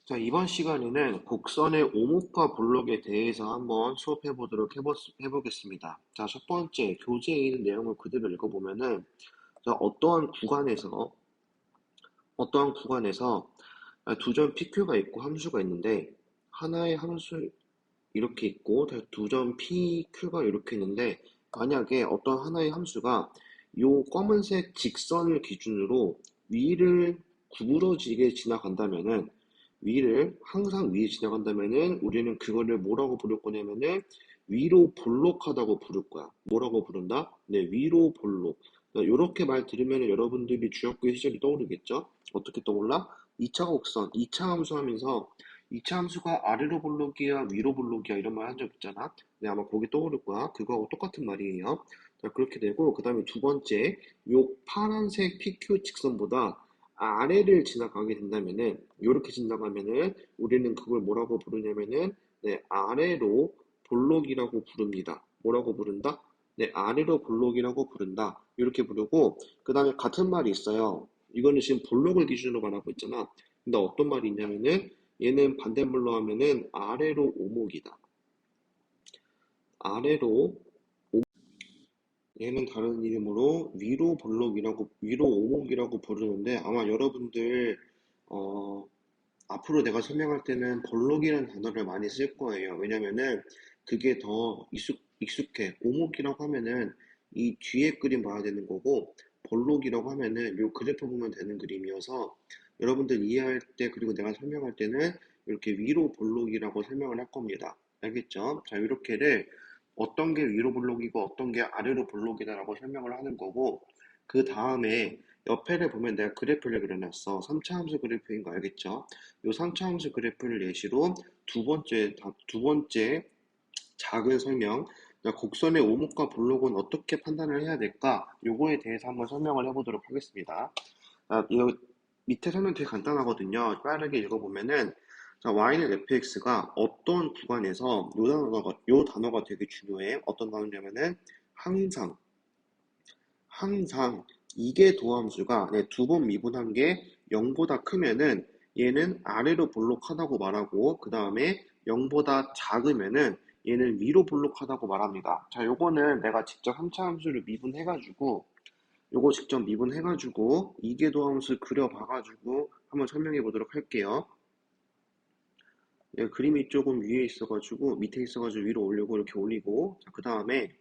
자, 이번 시간에는 곡선의 오목과 볼록에 대해서 한번 수업해 보도록 해보겠습니다. 자, 첫 번째, 교재에 있는 내용을 그대로 읽어보면은, 자, 어떠한 구간에서 두 점 PQ가 있고 함수가 있는데, 하나의 함수 이렇게 있고, 두 점 PQ가 이렇게 있는데, 만약에 어떤 하나의 함수가 요 검은색 직선을 기준으로 위를 구부러지게 지나간다면은, 위를 항상 위에 지나간다면은 우리는 그거를 뭐라고 부를 거냐면은 위로 볼록하다고 부를 거야. 뭐라고 부른다? 네, 위로 볼록. 이렇게 말 들으면 여러분들이 중학교 시절이 떠오르겠죠? 어떻게 떠올라? 2차 곡선, 2차 함수 하면서 2차 함수가 아래로 볼록이야, 위로 볼록이야 이런 말 한 적 있잖아. 네, 아마 거기 떠오를 거야. 그거하고 똑같은 말이에요. 자, 그렇게 되고 그 다음에 두 번째, 요 파란색 PQ 직선보다 아래를 지나가게 된다면은 이렇게 지나가면은 우리는 그걸 뭐라고 부르냐면은 네, 아래로 볼록이라고 부릅니다. 뭐라고 부른다? 네, 아래로 볼록이라고 부른다. 이렇게 부르고 그 다음에 같은 말이 있어요. 이거는 지금 볼록을 기준으로 말하고 있잖아. 근데 어떤 말이 있냐면은 얘는 반대말로 하면은 아래로 오목이다. 아래로 얘는 다른 이름으로 위로 오목이라고 부르는데 아마 여러분들 어, 앞으로 내가 설명할 때는 볼록이라는 단어를 많이 쓸 거예요. 왜냐면은 그게 더 익숙해. 오목이라고 하면은 이 뒤에 그림 봐야 되는 거고, 볼록이라고 하면은 요 그래프 보면 되는 그림이어서 여러분들 이해할 때, 그리고 내가 설명할 때는 이렇게 위로 볼록이라고 설명을 할 겁니다. 알겠죠? 자, 이렇게를 어떤 게 위로 볼록이고 어떤 게 아래로 볼록이다라고 설명을 하는 거고, 그 다음에 옆에를 보면 내가 그래프를 그려놨어. 3차 함수 그래프인 거 알겠죠? 요 3차 함수 그래프를 예시로 두 번째 작은 설명, 곡선의 오목과 볼록은 어떻게 판단을 해야 될까? 요거에 대해서 한번 설명을 해보도록 하겠습니다. 이거 밑에 설명 되게 간단하거든요. 빠르게 읽어보면은, 자, y는 fx가 어떤 구간에서 요 단어가 되게 중요해. 어떤 단어냐면은, 항상, 항상 이계 도함수가 네, 두 번 미분한 게 0보다 크면은 얘는 아래로 볼록하다고 말하고 그 다음에 0보다 작으면은 얘는 위로 볼록하다고 말합니다. 자, 요거는 내가 직접 3차 함수를 미분해가지고 요거 직접 미분해가지고 이계 도함수 그려봐가지고 한번 설명해 보도록 할게요. 예, 그림이 조금 위에 있어가지고 밑에 있어가지고 위로 올리고 이렇게 올리고 그 다음에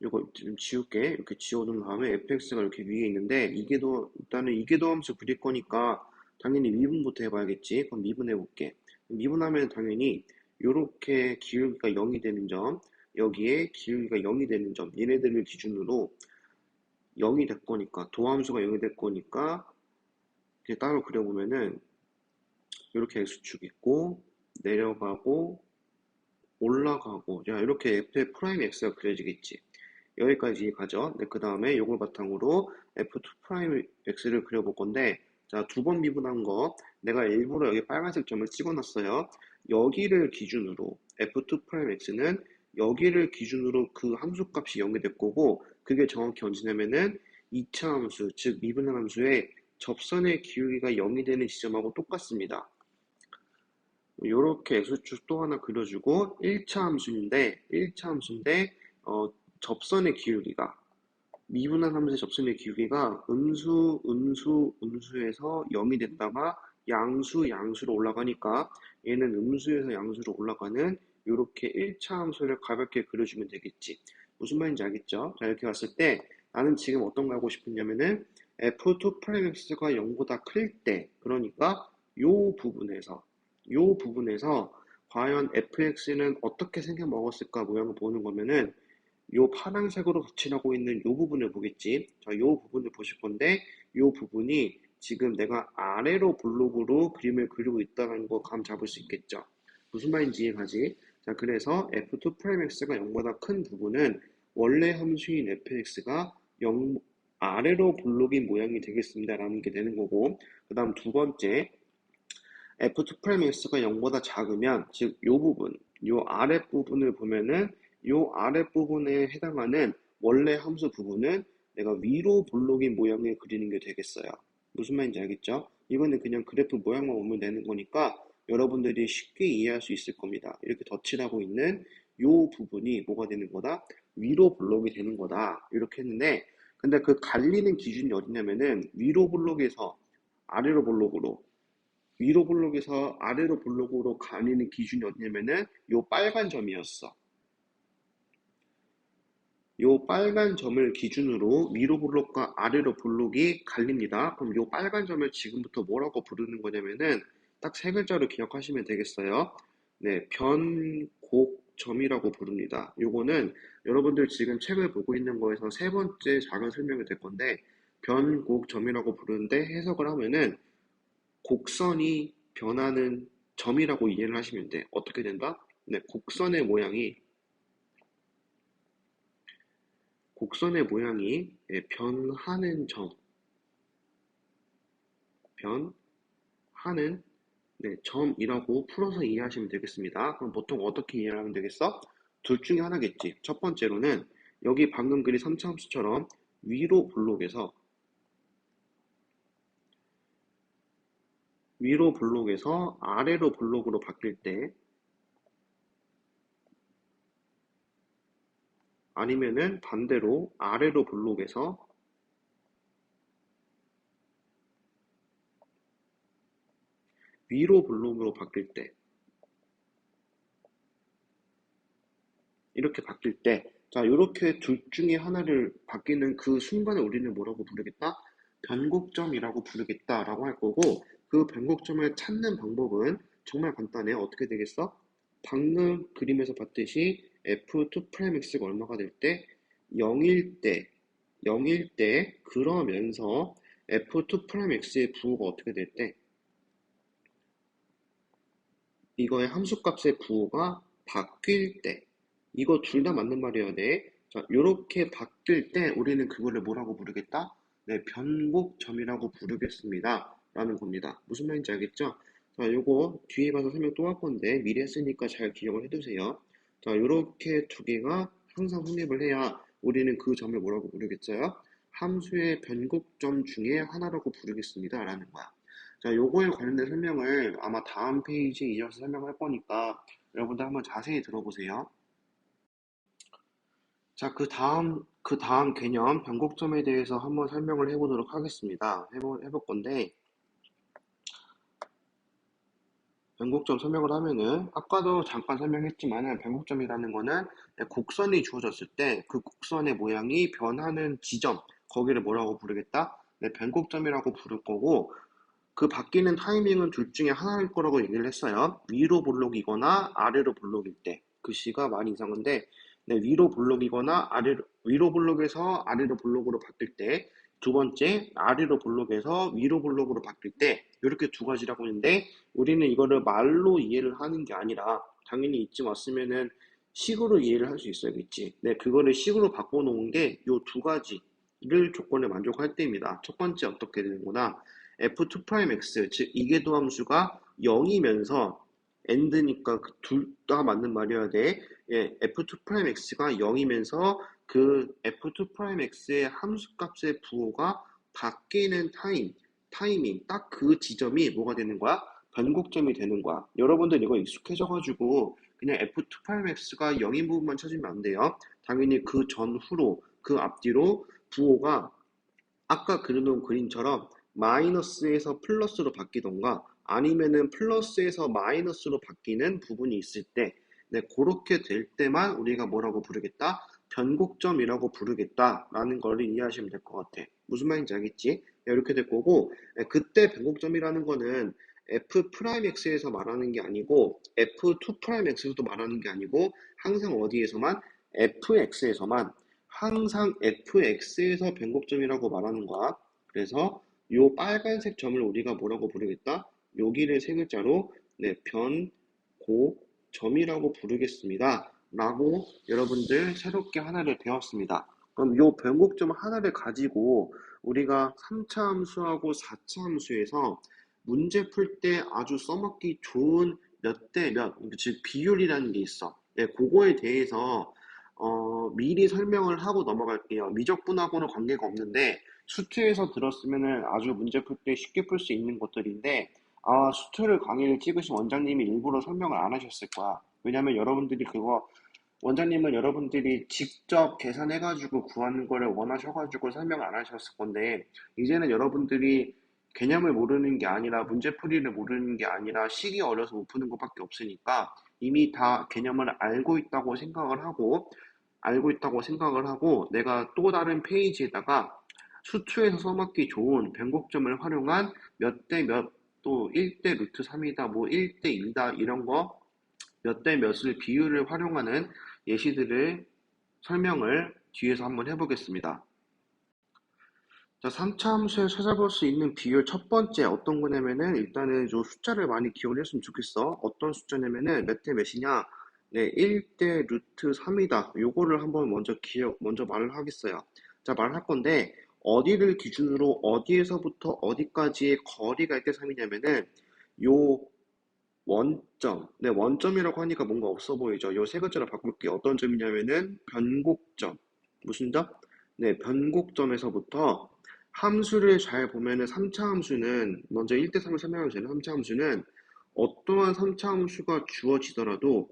이거 좀 지울게. 이렇게 지워둔 다음에 fx가 이렇게 위에 있는데 일단은 이계도 함수 그릴 거니까 당연히 미분부터 해봐야겠지. 그럼 미분해 볼게. 미분하면 당연히 이렇게 기울기가 0이 되는 점, 여기에 기울기가 0이 되는 점, 얘네들을 기준으로 0이 될 거니까 도함수가 0이 될 거니까 이렇게 따로 그려보면은 이렇게 x축 있고 내려가고 올라가고 야 이렇게 f의 프라임 x가 그려지겠지. 여기까지 가죠. 네, 그 다음에 이걸 바탕으로 f2'x를 그려볼 건데, 자, 두 번 미분한 거, 내가 일부러 여기 빨간색 점을 찍어놨어요. 여기를 기준으로, f2'x는 여기를 기준으로 그 함수값이 0이 될 거고, 그게 정확히 언제냐면은 2차 함수, 즉 미분한 함수의 접선의 기울기가 0이 되는 지점하고 똑같습니다. 이렇게 x축 또 하나 그려주고 1차 함수인데 접선의 기울기가 미분한 함수의 접선의 기울기가 음수에서 0이 됐다가 양수로 올라가니까 얘는 음수에서 양수로 올라가는 이렇게 1차 함수를 가볍게 그려주면 되겠지. 무슨 말인지 알겠죠? 자, 이렇게 봤을 때 나는 지금 어떤 거 하고 싶으냐면은 f2'x가 0보다 클 때, 그러니까 요 부분에서 과연 fx는 어떻게 생겨 먹었을까 모양을 보는 거면은 요 파란색으로 덧칠하고 있는 요 부분을 보겠지. 자, 요 부분을 보실 건데, 요 부분이 지금 내가 아래로 볼록으로 그림을 그리고 있다는 거 감 잡을 수 있겠죠. 무슨 말인지 이해가지? 자, 그래서 f2'x가 0보다 큰 부분은 원래 함수인 fx가 0, 아래로 볼록인 모양이 되겠습니다라는 게 되는 거고, 그 다음 두 번째, f2'x가 0보다 작으면, 즉, 요 부분, 요 아랫부분을 보면은, 요 아랫부분에 해당하는 원래 함수 부분은 내가 위로 볼록인 모양을 그리는 게 되겠어요. 무슨 말인지 알겠죠? 이거는 그냥 그래프 모양만 보면 되는 거니까 여러분들이 쉽게 이해할 수 있을 겁니다. 이렇게 덧칠하고 있는 요 부분이 뭐가 되는 거다? 위로 블록이 되는 거다. 이렇게 했는데, 근데 그 갈리는 기준이 어디냐면은 위로 블록에서 아래로 블록으로, 위로 블록에서 아래로 블록으로 갈리는 기준이 어디냐면은 요 빨간 점이었어. 요 빨간 점을 기준으로 위로 블록과 아래로 블록이 갈립니다. 그럼 요 빨간 점을 지금부터 뭐라고 부르는 거냐면은 딱 세 글자로 기억하시면 되겠어요. 네, 변곡점이라고 부릅니다. 요거는 여러분들 지금 책을 보고 있는 거에서 세 번째 작은 설명이 될 건데, 변곡점이라고 부르는데 해석을 하면은 곡선이 변하는 점이라고 이해를 하시면 돼. 어떻게 된다? 네, 곡선의 모양이 변하는 점, 변하는 네, 점이라고 풀어서 이해하시면 되겠습니다. 그럼 보통 어떻게 이해하면 되겠어? 둘 중에 하나겠지. 첫 번째로는 여기 방금 그린 3차함수처럼 위로 블록에서 아래로 블록으로 바뀔 때, 아니면은 반대로 아래로 블록에서 위로 블록으로 바뀔 때, 이렇게 바뀔 때, 자, 이렇게 둘 중에 하나를 바뀌는 그 순간에 우리는 뭐라고 부르겠다? 변곡점이라고 부르겠다라고 할 거고, 그 변곡점을 찾는 방법은 정말 간단해. 어떻게 되겠어? 방금 그림에서 봤듯이 F2'X가 얼마가 될 때? 0일 때, 0일 때, 그러면서 F2'X의 부호가 어떻게 될 때? 이거의 함수값의 부호가 바뀔 때, 이거 둘 다 맞는 말이어야 돼. 자, 요렇게 바뀔 때 우리는 그거를 뭐라고 부르겠다? 네, 변곡점이라고 부르겠습니다. 라는 겁니다. 무슨 말인지 알겠죠? 자, 요거 뒤에 가서 설명 또 할 건데 미리 했으니까 잘 기억을 해두세요. 자, 요렇게 두 개가 항상 성립을 해야 우리는 그 점을 뭐라고 부르겠어요? 함수의 변곡점 중에 하나라고 부르겠습니다. 라는 거야. 자, 요거에 관련된 설명을 아마 다음 페이지에 이어서 설명할 거니까 여러분들 한번 자세히 들어보세요. 자, 그 다음 개념, 변곡점에 대해서 한번 설명을 해보도록 하겠습니다. 해볼 건데, 변곡점 설명을 하면은, 아까도 잠깐 설명했지만은, 변곡점이라는 거는 곡선이 주어졌을 때, 그 곡선의 모양이 변하는 지점, 거기를 뭐라고 부르겠다? 네, 변곡점이라고 부를 거고, 그 바뀌는 타이밍은 둘 중에 하나일 거라고 얘기를 했어요. 위로 볼록이거나 아래로 볼록일 때. 글씨가 많이 이상한데, 네, 위로 볼록에서 아래로 볼록으로 바뀔 때, 두 번째, 아래로 볼록에서 위로 볼록으로 바뀔 때, 이렇게 두 가지라고 했는데, 우리는 이거를 말로 이해를 하는 게 아니라, 당연히 이쯤 왔으면은 식으로 이해를 할 수 있어야겠지. 네, 그거를 식으로 바꿔놓은 게 요 두 가지를 조건에 만족할 때입니다. 첫 번째 어떻게 되는구나. F2'X, 즉 이계도함수가 0이면서 AND니까 둘 다 맞는 말이어야 돼. 예, F2'X가 0이면서 그 F2'X의 함수값의 부호가 바뀌는 타이밍, 딱 그 지점이 뭐가 되는 거야? 변곡점이 되는 거야. 여러분들 이거 익숙해져가지고 그냥 F2'X가 0인 부분만 찾으면 안 돼요. 당연히 그 전후로, 그 앞뒤로 부호가 아까 그려놓은 그림처럼 마이너스에서 플러스로 바뀌던가 아니면은 플러스에서 마이너스로 바뀌는 부분이 있을 때, 네, 그렇게 될 때만 우리가 뭐라고 부르겠다? 변곡점이라고 부르겠다라는 걸 이해하시면 될 것 같아. 무슨 말인지 알겠지? 네, 이렇게 될 거고, 네, 그때 변곡점이라는 거는 F'X에서 말하는 게 아니고 F2'X에서도 말하는 게 아니고 항상 어디에서만? FX에서만, 항상 fx에서 변곡점이라고 말하는 거야. 그래서 요 빨간색 점을 우리가 뭐라고 부르겠다? 여기를 세 글자로 네, 변고점이라고 부르겠습니다. 라고 여러분들 새롭게 하나를 배웠습니다. 그럼 요 변곡점 하나를 가지고 우리가 3차 함수하고 4차 함수에서 문제 풀 때 아주 써먹기 좋은 몇 대 몇, 즉 비율이라는 게 있어. 네, 그거에 대해서 미리 설명을 하고 넘어갈게요. 미적분하고는 관계가 없는데 수투에서 들었으면은 아주 문제 풀 때 쉽게 풀 수 있는 것들인데, 수투를 강의를 찍으신 원장님이 일부러 설명을 안 하셨을 거야. 왜냐면 여러분들이 원장님은 여러분들이 직접 계산해가지고 구하는 거를 원하셔가지고 설명 안 하셨을 건데, 이제는 여러분들이 개념을 모르는 게 아니라, 문제풀이를 모르는 게 아니라, 식이 어려서 못 푸는 것밖에 없으니까 이미 다 개념을 알고 있다고 생각을 하고, 내가 또 다른 페이지에다가 수투에서 써먹기 좋은 변곡점을 활용한 몇 대 몇, 또 1대 루트 3이다, 뭐 1대 2다, 이런 거 몇 대 몇을 비율을 활용하는 예시들을 설명을 뒤에서 한번 해보겠습니다. 자, 3차 함수에 찾아볼 수 있는 비율 첫 번째 어떤 거냐면은, 일단은 요 숫자를 많이 기억을 했으면 좋겠어. 어떤 숫자냐면은 몇 대 몇이냐? 네, 1대 루트 3이다. 요거를 한번 먼저 말을 하겠어요. 자, 말할 건데, 어디를 기준으로 어디에서부터 어디까지의 거리가 1대 3이냐면은, 요 원점이라고 하니까 뭔가 없어 보이죠? 요 세 글자로 바꿀게요. 어떤 점이냐면은 변곡점. 무슨 점? 네, 변곡점에서부터 함수를 잘 보면은 3차 함수는, 먼저 1대 3을 설명하기 전에 3차 함수는 어떠한 3차 함수가 주어지더라도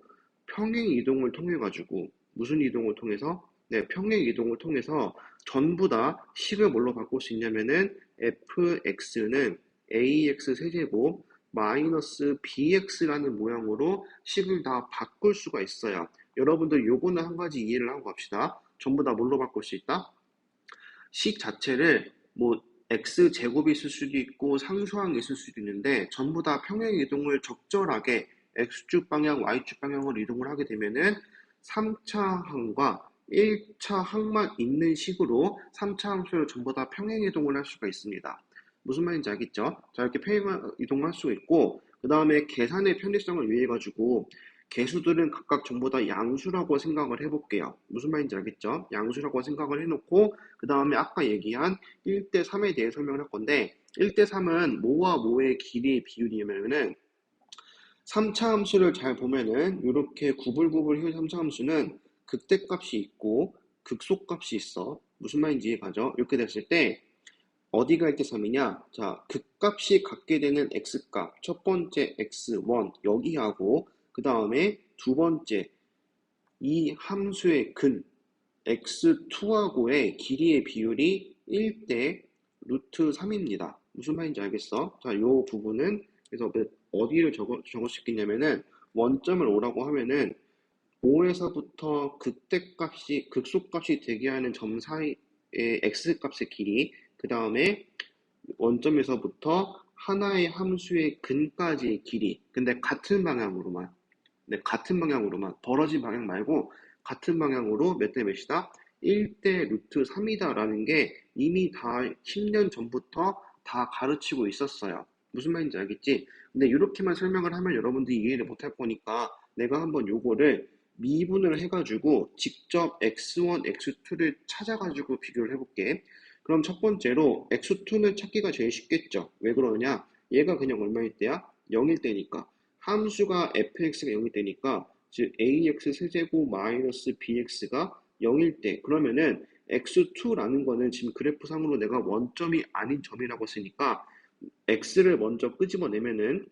평행 이동을 통해 가지고, 무슨 이동을 통해서? 네, 평행 이동을 통해서 전부 다 식을 뭘로 바꿀 수 있냐면은 fx는 ax 세제곱 마이너스 bx라는 모양으로 식을 다 바꿀 수가 있어요. 여러분들 요거는 한 가지 이해를 하고 갑시다. 전부 다 뭘로 바꿀 수 있다? 식 자체를 뭐 x제곱이 있을 수도 있고 상수항이 있을 수도 있는데, 전부 다 평행 이동을 적절하게 x축 방향, y축 방향으로 이동을 하게 되면은 3차 항과 1차 항만 있는 식으로 3차 함수를 전부 다 평행 이동을 할 수가 있습니다. 무슨 말인지 알겠죠? 자, 이렇게 평행 이동을 할 수 있고, 그 다음에 계산의 편리성을 위해 가지고 개수들은 각각 전부 다 양수라고 생각을 해볼게요. 무슨 말인지 알겠죠? 양수라고 생각을 해놓고, 그 다음에 아까 얘기한 1대 3에 대해 설명을 할 건데, 1대 3은 뭐와 뭐의 길이의 비율이냐면은, 3차 함수를 잘 보면은 이렇게 구불구불 3차 함수는 극대값이 있고 극소값이 있어. 무슨 말인지 이해가죠? 이렇게 됐을 때 어디가 1대 3이냐? 자, 극값이 갖게 되는 x값, 첫 번째 x1 여기하고, 그 다음에 두 번째 이 함수의 근 x2하고의 길이의 비율이 1대 루트 3입니다. 무슨 말인지 알겠어? 자, 이 부분은 그래서 어디를 적을 수 있겠냐면은, 원점을 오라고 하면은 5에서부터 극소값이 되게 하는 점 사이의 x값의 길이, 그 다음에 원점에서부터 하나의 함수의 근까지의 길이. 근데 같은 방향으로만. 네, 같은 방향으로만. 벌어진 방향 말고 같은 방향으로 몇 대 몇이다? 1대 루트 3이다 라는 게 이미 다 10년 전부터 다 가르치고 있었어요. 무슨 말인지 알겠지? 근데 이렇게만 설명을 하면 여러분들이 이해를 못할 거니까 내가 한번 요거를 미분을 해가지고 직접 x1, x2를 찾아가지고 비교를 해볼게. 그럼 첫 번째로 x2는 찾기가 제일 쉽겠죠. 왜 그러냐? 얘가 그냥 얼마일 때야? 0일 때니까. 함수가 fx가 0일 때니까, 즉 ax 세제곱 마이너스 bx가 0일 때, 그러면은 x2라는 거는 지금 그래프상으로 내가 원점이 아닌 점이라고 했으니까 x를 먼저 끄집어내면은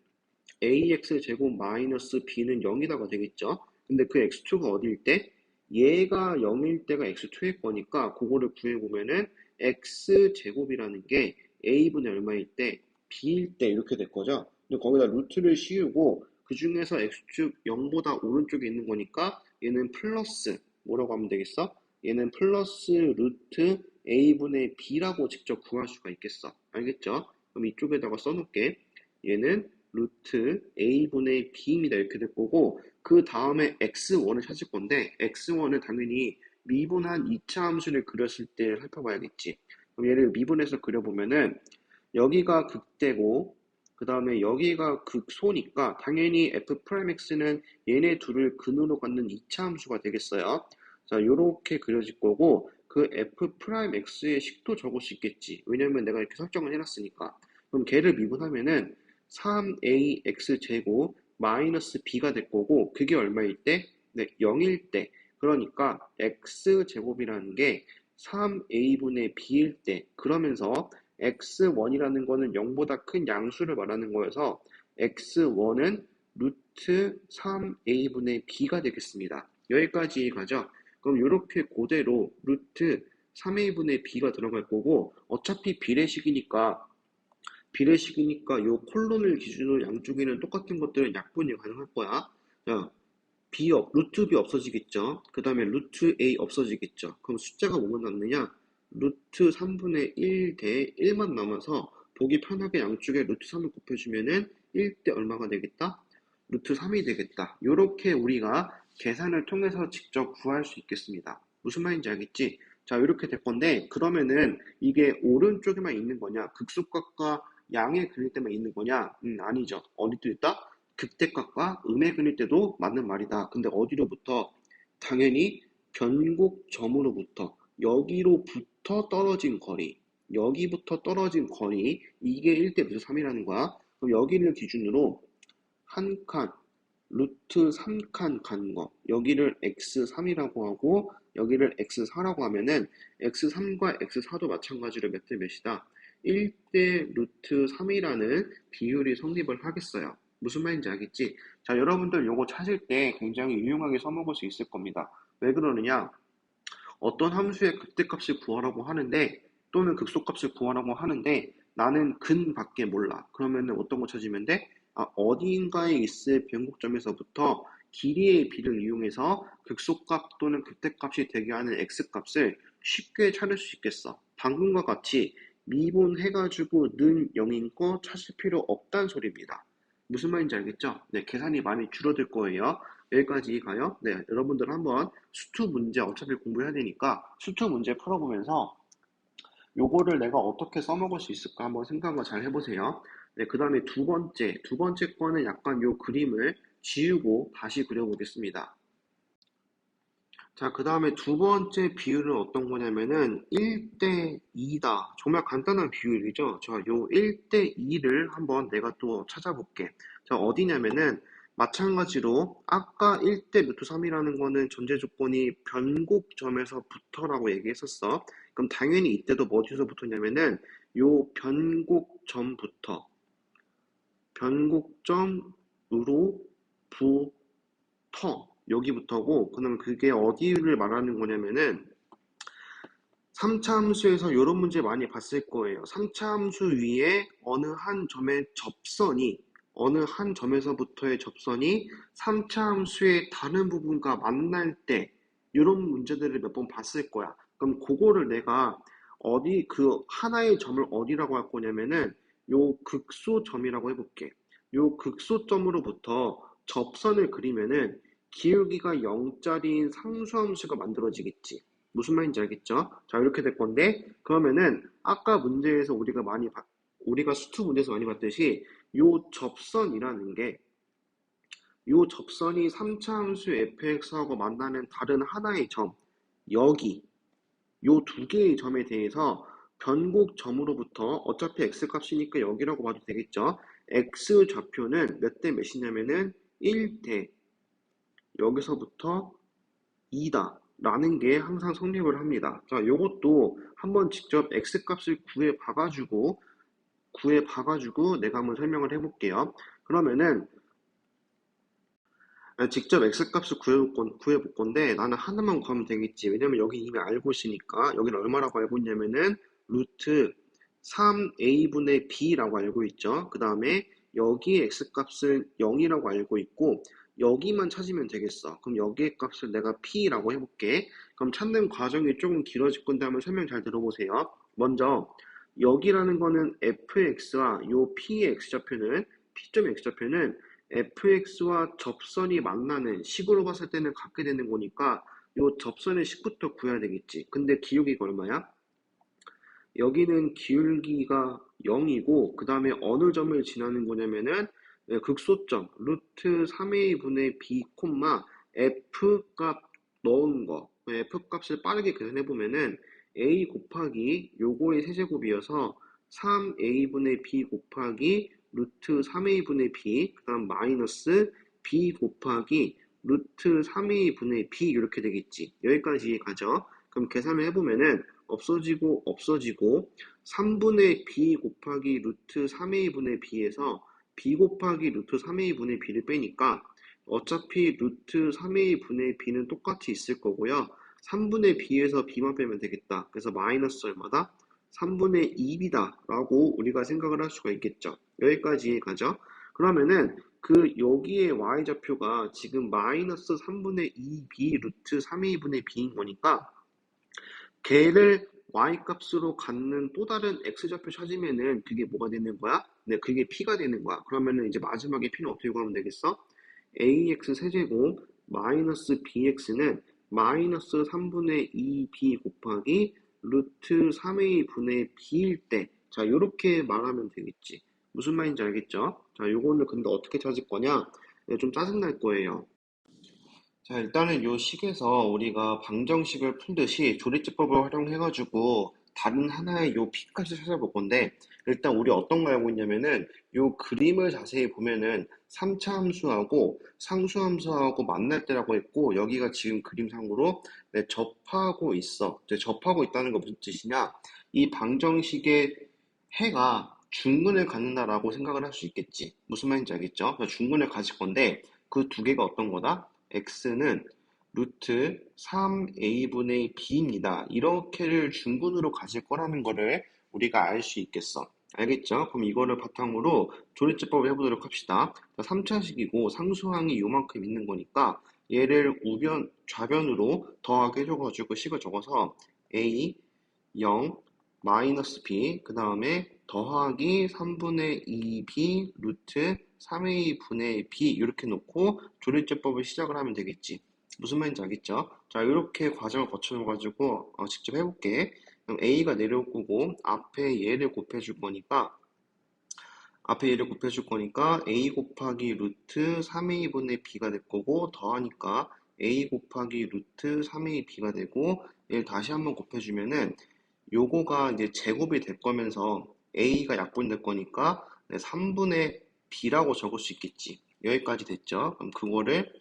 ax 제곱 마이너스 b는 0이다가 되겠죠. 근데 그 x2가 어디일 때? 얘가 0일 때가 x2일 거니까 그거를 구해보면은 x 제곱이라는 게 a분의 얼마일 때? b일 때 이렇게 될 거죠. 근데 거기다 루트를 씌우고 그 중에서 x축 0보다 오른쪽에 있는 거니까 얘는 플러스 뭐라고 하면 되겠어? 얘는 플러스 루트 a분의 b라고 직접 구할 수가 있겠어. 알겠죠? 그럼 이쪽에다가 써놓을게. 얘는 루트 a분의 b입니다. 이렇게 될 거고, 그 다음에 x1을 찾을 건데, x1은 당연히 미분한 2차 함수를 그렸을 때 살펴봐야겠지. 그럼 얘를 미분해서 그려보면은 여기가 극대고, 그 다음에 여기가 극소니까 당연히 f'x는 얘네 둘을 근으로 갖는 2차 함수가 되겠어요. 자, 요렇게 그려질 거고, 그 f'x의 식도 적을 수 있겠지. 왜냐면 내가 이렇게 설정을 해놨으니까. 그럼 걔를 미분하면은 3ax 제곱 마이너스 b가 될 거고, 그게 얼마일 때? 네, 0일 때. 그러니까 x제곱이라는 게 3a분의 b일 때, 그러면서 x1이라는 거는 0보다 큰 양수를 말하는 거여서 x1은 루트 3a분의 b가 되겠습니다. 여기까지 가죠. 그럼 이렇게 그대로 루트 3a분의 b가 들어갈 거고, 어차피 비례식이니까 요 콜론을 기준으로 양쪽에는 똑같은 것들은 약분이 가능할 거야. 자, 루트 b 없어지겠죠. 그 다음에 루트 a 없어지겠죠. 그럼 숫자가 뭐만 남느냐? 루트 3분의 1 대 1만 남아서 보기 편하게 양쪽에 루트 3을 곱해주면은 1 대 얼마가 되겠다? 루트 3이 되겠다. 요렇게 우리가 계산을 통해서 직접 구할 수 있겠습니다. 무슨 말인지 알겠지? 자, 이렇게 될 건데, 그러면은 이게 오른쪽에만 있는 거냐? 극소값과 양의 그릴 때만 있는 거냐? 아니죠. 어디 또 있다? 극대값과 음의 그릴 때도 맞는 말이다. 근데 어디로부터? 당연히 변곡점으로부터, 여기로부터 떨어진 거리, 여기부터 떨어진 거리, 이게 1대 루트 3이라는 거야. 그럼 여기를 기준으로 한 칸, 루트 3칸 간 거, 여기를 x3이라고 하고 여기를 x4라고 하면은 x3과 x4도 마찬가지로 몇 대 몇이다? 1대 루트 3이라는 비율이 성립을 하겠어요. 무슨 말인지 알겠지? 자, 여러분들 요거 찾을 때 굉장히 유용하게 써먹을 수 있을 겁니다. 왜 그러느냐? 어떤 함수의 극대값을 구하라고 하는데, 또는 극소값을 구하라고 하는데 나는 근밖에 몰라. 그러면은 어떤 거 찾으면 돼? 어디인가에 있을 변곡점에서부터 길이의 비를 이용해서 극소값 또는 극대값이 되게 하는 x값을 쉽게 찾을 수 있겠어. 방금과 같이 미분해가지고 는 0인 거 찾을 필요 없다는 소리입니다. 무슨 말인지 알겠죠? 네, 계산이 많이 줄어들 거예요. 여기까지 가요. 네, 여러분들 한번 수투 문제 어차피 공부해야 되니까 수투 문제 풀어보면서 요거를 내가 어떻게 써먹을 수 있을까 한번 생각을 잘 해보세요. 네, 그 다음에 두 번째 거는 약간 요 그림을 지우고 다시 그려보겠습니다. 자, 그 다음에 두 번째 비율은 어떤 거냐면은 1대 2다. 정말 간단한 비율이죠. 자, 요 1대 2를 한번 내가 또 찾아볼게. 자, 어디냐면은 마찬가지로 아까 1대 루트 3이라는 거는 전제 조건이 변곡점에서부터라고 얘기했었어. 그럼 당연히 이때도 뭐 어디서부터냐면은 요 변곡점으로부터 여기부터고, 그러면 그게 어디를 말하는 거냐면은 3차 함수에서 이런 문제 많이 봤을 거예요. 3차 함수 위에 어느 한 점에서부터의 접선이 3차 함수의 다른 부분과 만날 때 이런 문제들을 몇 번 봤을 거야. 그럼 그거를 내가 그 하나의 점을 어디라고 할 거냐면은 요 극소점이라고 해볼게. 요 극소점으로부터 접선을 그리면은 기울기가 0짜리인 상수함수가 만들어지겠지. 무슨 말인지 알겠죠? 자, 이렇게 될 건데, 그러면은 아까 문제에서 우리가 수투 문제에서 많이 봤듯이 요 접선이 3차 함수 fx하고 만나는 다른 하나의 점, 여기 요 두 개의 점에 대해서 변곡점으로부터, 어차피 x값이니까 여기라고 봐도 되겠죠? x 좌표는 몇 대 몇이냐면은 1대 여기서부터 2다 라는 게 항상 성립을 합니다. 자, 요것도 한번 직접 x값을 구해 봐가지고 내가 한번 설명을 해볼게요. 그러면은 직접 x값을 구해 볼 건데 나는 하나만 구하면 되겠지. 왜냐면 여기 이미 알고 있으니까. 여기는 얼마라고 알고 있냐면은 루트 3a분의 b라고 알고 있죠. 그 다음에 여기에 x값을 0이라고 알고 있고, 여기만 찾으면 되겠어. 그럼 여기의 값을 내가 p라고 해볼게. 그럼 찾는 과정이 조금 길어질 건데 한번 설명 잘 들어보세요. 먼저 여기라는 거는 fx와 요 p의 x좌표는 p점의 x좌표는 fx와 접선이 만나는 식으로 봤을 때는 같게 되는 거니까 요 접선의 식부터 구해야 되겠지. 근데 기울기가 얼마야? 여기는 기울기가 0이고 그 다음에 어느 점을 지나는 거냐면은 극소점 루트 3a분의 b f 값 넣은 거, f 값을 빠르게 계산해 보면은 a 곱하기 요거의 세제곱이어서 3a분의 b 곱하기 루트 3a분의 b, 그 다음 마이너스 b 곱하기 루트 3a분의 b 이렇게 되겠지. 여기까지 가죠. 그럼 계산을 해보면은 없어지고 없어지고 3분의 b 곱하기 루트 3a분의 b에서 b 곱하기 루트 3a분의 b를 빼니까 어차피 루트 3a분의 b는 똑같이 있을 거고요. 3분의 b에서 b만 빼면 되겠다. 그래서 마이너스 얼마다? 3분의 2b다 라고 우리가 생각을 할 수가 있겠죠. 여기까지 가죠. 그러면은 여기에 y좌표가 지금 마이너스 3분의 2b 루트 3a분의 b인 거니까 걔를 y값으로 갖는 또 다른 x좌표 찾으면은 그게 뭐가 되는 거야? 네, 그게 p가 되는 거야. 그러면은 이제 마지막에 p는 어떻게 구하면 되겠어? ax 세제곱 마이너스 bx는 마이너스 3분의 2b 곱하기 루트 3a분의 b일 때, 자, 요렇게 말하면 되겠지. 무슨 말인지 알겠죠? 자, 요거는 근데 어떻게 찾을 거냐? 네, 좀 짜증날 거예요. 자, 일단은 요 식에서 우리가 방정식을 풀듯이 조리제법을 활용해가지고 다른 하나의 요 p까지 찾아볼 건데, 일단 우리 어떤 거 알고 있냐면은 요 그림을 자세히 보면은 3차 함수하고 상수 함수하고 만날 때라고 했고, 여기가 지금 그림상으로 네, 접하고 있어. 이제 접하고 있다는 거 무슨 뜻이냐? 이 방정식의 해가 중근을 갖는다라고 생각을 할 수 있겠지. 무슨 말인지 알겠죠? 그래서 중근을 가질 건데 그 두 개가 어떤 거다? x는 루트 3a분의 b입니다. 이렇게를 중근으로 가질 거라는 거를 우리가 알 수 있겠어. 알겠죠? 그럼 이거를 바탕으로 조리제법을 해보도록 합시다. 3차식이고 상수항이 요만큼 있는 거니까 얘를 좌변으로 더하게 해줘가지고 식을 적어서 a 0 마이너스 b 그 다음에 더하기 3분의 2b 루트 3a분의 b 이렇게 놓고 조리제법을 시작을 하면 되겠지. 무슨 말인지 알겠죠? 자, 이렇게 과정을 거쳐가지고 직접 해볼게. 그럼 a가 내려올 거고 앞에 얘를 곱해줄 거니까 a 곱하기 루트 3a분의 b가 될 거고 더하니까 a 곱하기 루트 3ab가 되고 얘를 다시 한번 곱해주면은 요거가 이제 제곱이 될 거면서 a가 약분될 거니까 3분의 b라고 적을 수 있겠지. 여기까지 됐죠? 그럼 그거를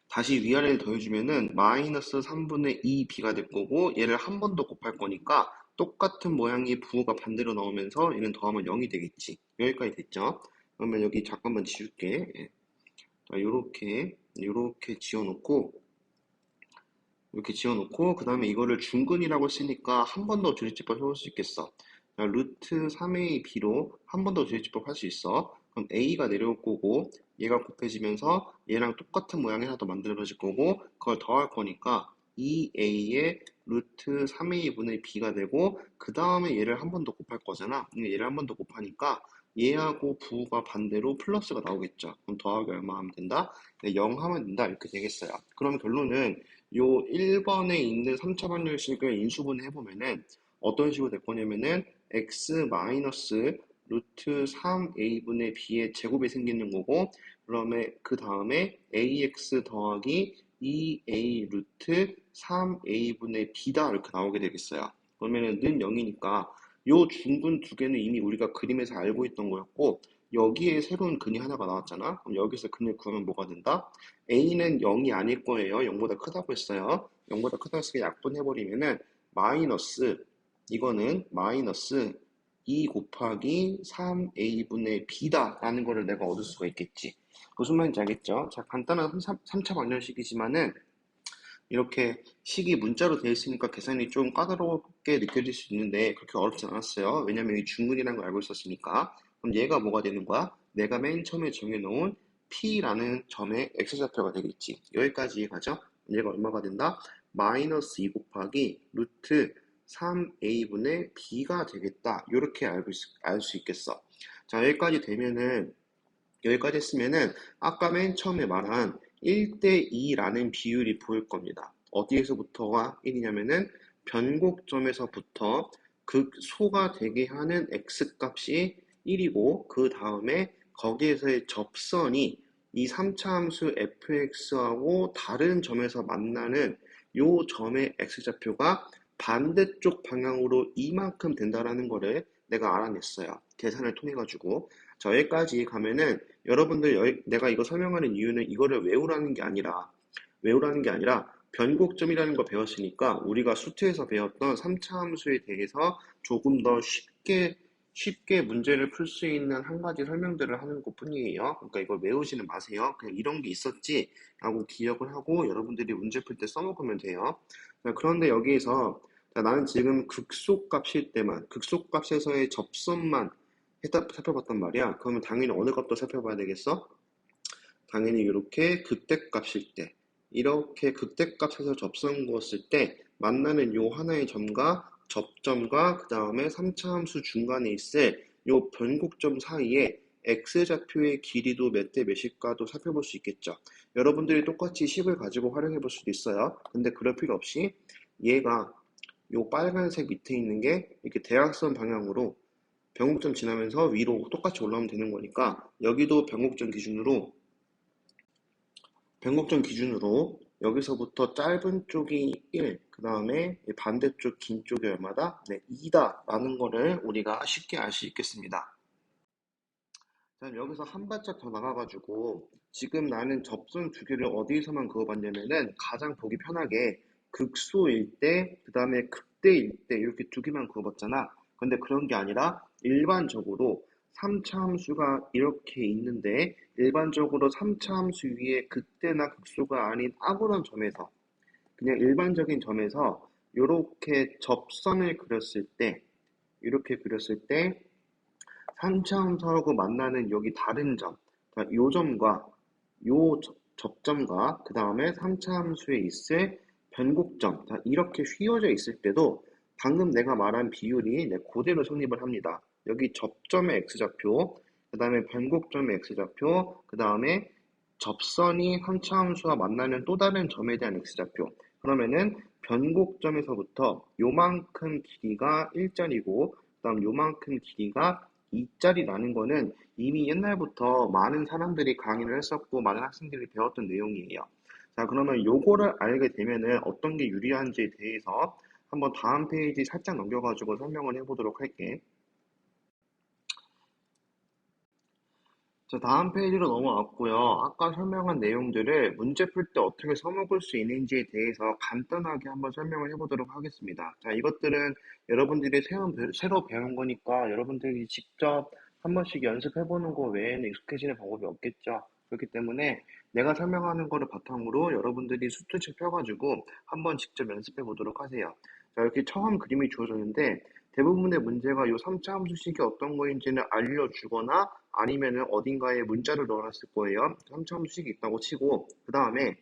다시 위아래를 더해주면은 마이너스 3분의 2b가 될 거고 얘를 한 번 더 곱할 거니까 똑같은 모양의 부호가 반대로 나오면서 얘는 더하면 0이 되겠지. 여기까지 됐죠? 그러면 여기 잠깐만 지울게. 예. 자, 요렇게 지어놓고 이렇게 지어놓고 그 다음에 이거를 중근이라고 했으니까 한 번 더 조리제법 해볼 수 있겠어. 자, 루트 3ab로 한 번 더 조리제법 할 수 있어. 그럼 a가 내려올 거고 얘가 곱해지면서 얘랑 똑같은 모양이 하나 더 만들어질 거고 그걸 더할 거니까 2a의 루트 3a분의 b가 되고 그 다음에 얘를 한 번 더 곱할 거잖아. 얘를 한 번 더 곱하니까 얘하고 부호가 반대로 플러스가 나오겠죠. 그럼 더하기 얼마 하면 된다? 네, 0 하면 된다. 이렇게 되겠어요. 그럼 결론은 요 1번에 있는 3차 방정식을 인수분해 해보면은 어떤 식으로 될 거냐면은 x 마이너스 루트 3a분의 b의 제곱이 생기는 거고 그러면 그 다음에 ax 더하기 2a 루트 3a분의 b다 이렇게 나오게 되겠어요. 그러면은 는 0이니까 요 중근 두 개는 이미 우리가 그림에서 알고 있던 거였고 여기에 새로운 근이 하나가 나왔잖아. 그럼 여기서 근을 구하면 뭐가 된다? a는 0이 아닐 거예요. 0보다 크다고 했어요. 0보다 크다고 했으니까 약분해버리면은 마이너스 이거는 마이너스 2 곱하기 3a분의 b다 라는 거를 내가 얻을 수가 있겠지. 무슨 말인지 알겠죠? 자, 간단한 3차 방정식이지만은 이렇게 식이 문자로 되어 있으니까 계산이 좀 까다롭게 느껴질 수 있는데 그렇게 어렵지 않았어요. 왜냐면 이 중근이라는 걸 알고 있었으니까. 그럼 얘가 뭐가 되는 거야? 내가 맨 처음에 정해놓은 P라는 점의 X좌표가 되겠지. 여기까지 가죠? 얘가 얼마가 된다? 마이너스 2 곱하기 루트 3a분의 b가 되겠다. 이렇게 알 수 있겠어. 자, 여기까지 했으면은 아까 맨 처음에 말한 1대2라는 비율이 보일 겁니다. 어디에서부터가 1이냐면은 변곡점에서부터 극소가 되게 하는 x값이 1이고 그 다음에 거기에서의 접선이 이 3차 함수 fx하고 다른 점에서 만나는 요 점의 x좌표가 반대쪽 방향으로 이만큼 된다라는 거를 내가 알아냈어요. 계산을 통해 가지고 자, 여기까지 가면은 여러분들 내가 이거 설명하는 이유는 이거를 외우라는 게 아니라 변곡점이라는 거 배웠으니까 우리가 수트에서 배웠던 3차 함수에 대해서 조금 더 쉽게 문제를 풀 수 있는 한 가지 설명들을 하는 것뿐이에요. 그러니까 이걸 외우지는 마세요. 그냥 이런 게 있었지 라고 기억을 하고 여러분들이 문제 풀 때 써먹으면 돼요. 자, 그런데 여기에서 자, 나는 지금 극소값일 때만, 극소값에서의 접선만 살펴봤단 말이야. 그러면 당연히 어느 값도 살펴봐야 되겠어? 당연히 이렇게 극대값일 때, 이렇게 극대값에서 접선 그었을 때 만나는 요 하나의 점과 접점과 그 다음에 3차 함수 중간에 있을 요 변곡점 사이에 x좌표의 길이도 몇 대 몇일까도 살펴볼 수 있겠죠. 여러분들이 똑같이 10을 가지고 활용해 볼 수도 있어요. 근데 그럴 필요 없이 얘가 요 빨간색 밑에 있는 게 이렇게 대각선 방향으로 변곡점 지나면서 위로 똑같이 올라오면 되는 거니까 여기도 변곡점 기준으로 여기서부터 짧은 쪽이 1, 그 다음에 반대쪽 긴 쪽이 얼마다? 네, 2다 라는 거를 우리가 쉽게 알 수 있겠습니다. 자, 여기서 한 발짝 더 나가가지고 지금 나는 접선 두 개를 어디서만 그어봤냐면은 가장 보기 편하게 극소일 때, 그 다음에 극대일 때 이렇게 두 개만 그어봤잖아. 근데 그런 게 아니라 일반적으로 3차 함수가 이렇게 있는데 일반적으로 3차 함수 위에 극대나 극소가 아닌 아무런 점에서 그냥 일반적인 점에서 이렇게 접선을 그렸을 때 이렇게 그렸을 때 3차 함수하고 만나는 여기 다른 점, 그러니까 요 점과 요 접점과 그 다음에 3차 함수에 있을 변곡점, 이렇게 휘어져 있을 때도 방금 내가 말한 비율이 그대로 성립을 합니다. 여기 접점의 x좌표, 그 다음에 변곡점의 x좌표, 그 다음에 접선이 3차 함수와 만나는 또 다른 점에 대한 x좌표. 그러면은 변곡점에서부터 요만큼 길이가 1짜리고 그 다음 요만큼 길이가 2짜리라는 거는 이미 옛날부터 많은 사람들이 강의를 했었고 많은 학생들이 배웠던 내용이에요. 자, 그러면 요거를 알게 되면은 어떤 게 유리한지에 대해서 한번 다음 페이지 살짝 넘겨가지고 설명을 해보도록 할게. 자, 다음 페이지로 넘어왔고요. 아까 설명한 내용들을 문제 풀 때 어떻게 써먹을 수 있는지에 대해서 간단하게 한번 설명을 해보도록 하겠습니다. 자, 이것들은 여러분들이 새로 배운 거니까 여러분들이 직접 한 번씩 연습해보는 거 외에는 익숙해지는 방법이 없겠죠. 그렇기 때문에 내가 설명하는 거를 바탕으로 여러분들이 수트책 펴가지고 한번 직접 연습해 보도록 하세요. 자, 이렇게 처음 그림이 주어졌는데 대부분의 문제가 요 3차 함수식이 어떤 거인지는 알려주거나 아니면은 어딘가에 문자를 넣어놨을 거예요. 3차 함수식이 있다고 치고 그 다음에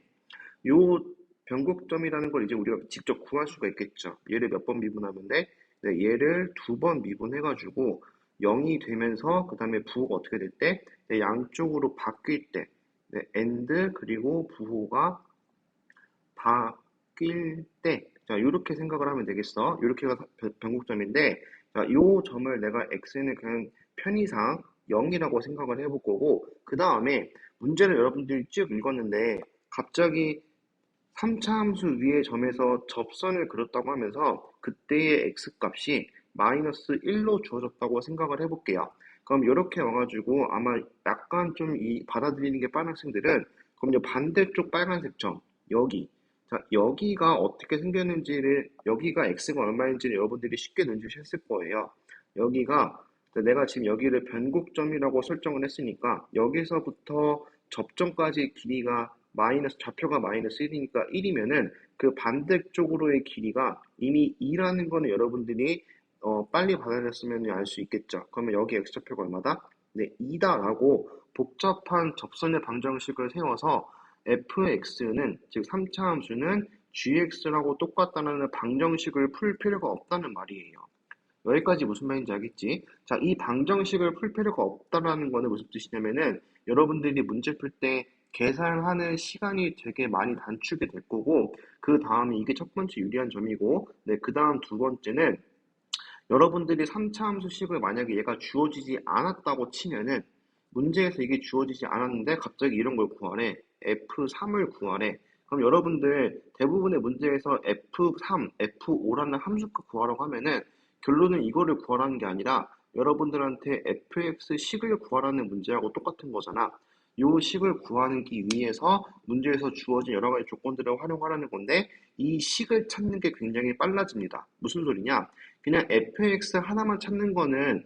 요 변곡점이라는 걸 이제 우리가 직접 구할 수가 있겠죠. 얘를 몇 번 미분하면 돼? 네, 얘를 2번 미분해가지고 0이 되면서 그 다음에 부호가 어떻게 될 때? 네, 양쪽으로 바뀔 때 네, and 그리고 부호가 바뀔 때 자, 이렇게 생각을 하면 되겠어. 이렇게가 변곡점인데 자, 이 점을 내가 x는 그냥 편의상 0이라고 생각을 해볼 거고 그 다음에 문제를 여러분들이 쭉 읽었는데 갑자기 3차 함수 위의 점에서 접선을 그렸다고 하면서 그때의 x값이 마이너스 1로 주어졌다고 생각을 해볼게요. 그럼 이렇게 와가지고 아마 약간 좀 받아들이는 게 빠른 학생들은 그럼 이 반대쪽 빨간색 점 여기 자 여기가 어떻게 생겼는지를 여기가 x가 얼마인지를 여러분들이 쉽게 눈치챘을 거예요. 여기가 내가 지금 여기를 변곡점이라고 설정을 했으니까 여기서부터 접점까지 길이가 좌표가 마이너스 1이니까 1이면은 그 반대쪽으로의 길이가 이미 2라는 거는 여러분들이 빨리 받아냈으면 알 수 있겠죠. 그러면 여기 x좌표가 얼마다? 네, 2다라고 복잡한 접선의 방정식을 세워서 fx는 즉 3차 함수는 gx라고 똑같다는 방정식을 풀 필요가 없다는 말이에요. 여기까지 무슨 말인지 알겠지? 자, 이 방정식을 풀 필요가 없다라는 거는 무슨 뜻이냐면은 여러분들이 문제 풀 때 계산하는 시간이 되게 많이 단축이 될 거고 그 다음에 이게 첫 번째 유리한 점이고 네, 그 다음 두 번째는 여러분들이 3차 함수식을 만약에 얘가 주어지지 않았다고 치면은 문제에서 이게 주어지지 않았는데 갑자기 이런 걸 구하래. F3을 구하래. 그럼 여러분들 대부분의 문제에서 F3, F5라는 함수값 구하라고 하면은 결론은 이거를 구하라는 게 아니라 여러분들한테 fx식을 구하라는 문제하고 똑같은 거잖아. 요 식을 구하기 위해서 문제에서 주어진 여러 가지 조건들을 활용하라는 건데 이 식을 찾는 게 굉장히 빨라집니다. 무슨 소리냐? 그냥 fx 하나만 찾는 거는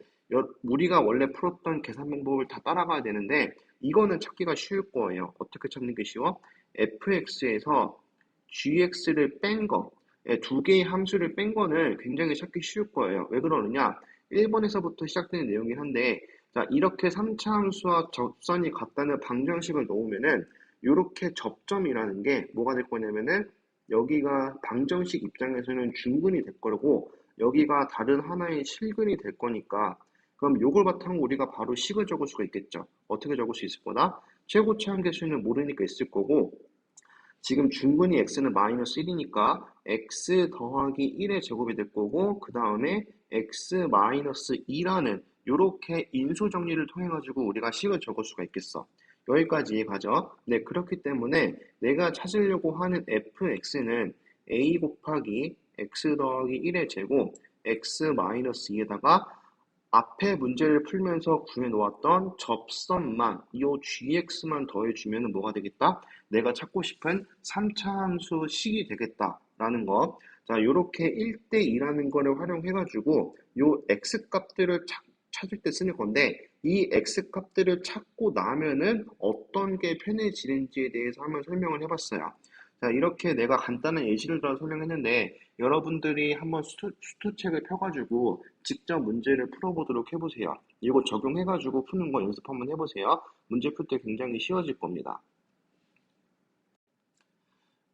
우리가 원래 풀었던 계산 방법을 다 따라가야 되는데 이거는 찾기가 쉬울 거예요. 어떻게 찾는 게 쉬워? fx에서 gx를 뺀 거, 두 개의 함수를 뺀 거는 굉장히 찾기 쉬울 거예요. 왜 그러느냐? 1번에서부터 시작되는 내용이긴 한데, 자, 이렇게 3차 함수와 접선이 같다는 방정식을 놓으면은, 이렇게 접점이라는 게 뭐가 될 거냐면은, 여기가 방정식 입장에서는 중근이 될 거고, 여기가 다른 하나의 실근이 될 거니까, 그럼 요걸 바탕으로 우리가 바로 식을 적을 수가 있겠죠. 어떻게 적을 수 있을 거다? 최고치 한계수는 모르니까 있을 거고, 지금 중근이 x는 마이너스 1이니까 x 더하기 1의 제곱이 될 거고 그 다음에 x 마이너스 2라는 이렇게 인수 정리를 통해 가지고 우리가 식을 적을 수가 있겠어. 여기까지 이해가죠? 네, 그렇기 때문에 내가 찾으려고 하는 fx는 a 곱하기 x 더하기 1의 제곱 x 마이너스 2에다가 앞에 문제를 풀면서 구해놓았던 접선만, 이 gx만 더해주면 뭐가 되겠다? 내가 찾고 싶은 3차 함수 식이 되겠다라는 거. 자, 요렇게 1대2라는 거를 활용해가지고 요 x 값들을 찾을 때 쓰는 건데 이 x 값들을 찾고 나면은 어떤 게 편해지는지에 대해서 한번 설명을 해봤어요. 자, 이렇게 내가 간단한 예시를 들어 설명했는데 여러분들이 한번 수투책을 펴가지고 직접 문제를 풀어보도록 해보세요. 이거 적용해가지고 푸는 거 연습 한번 해보세요. 문제 풀 때 굉장히 쉬워질 겁니다.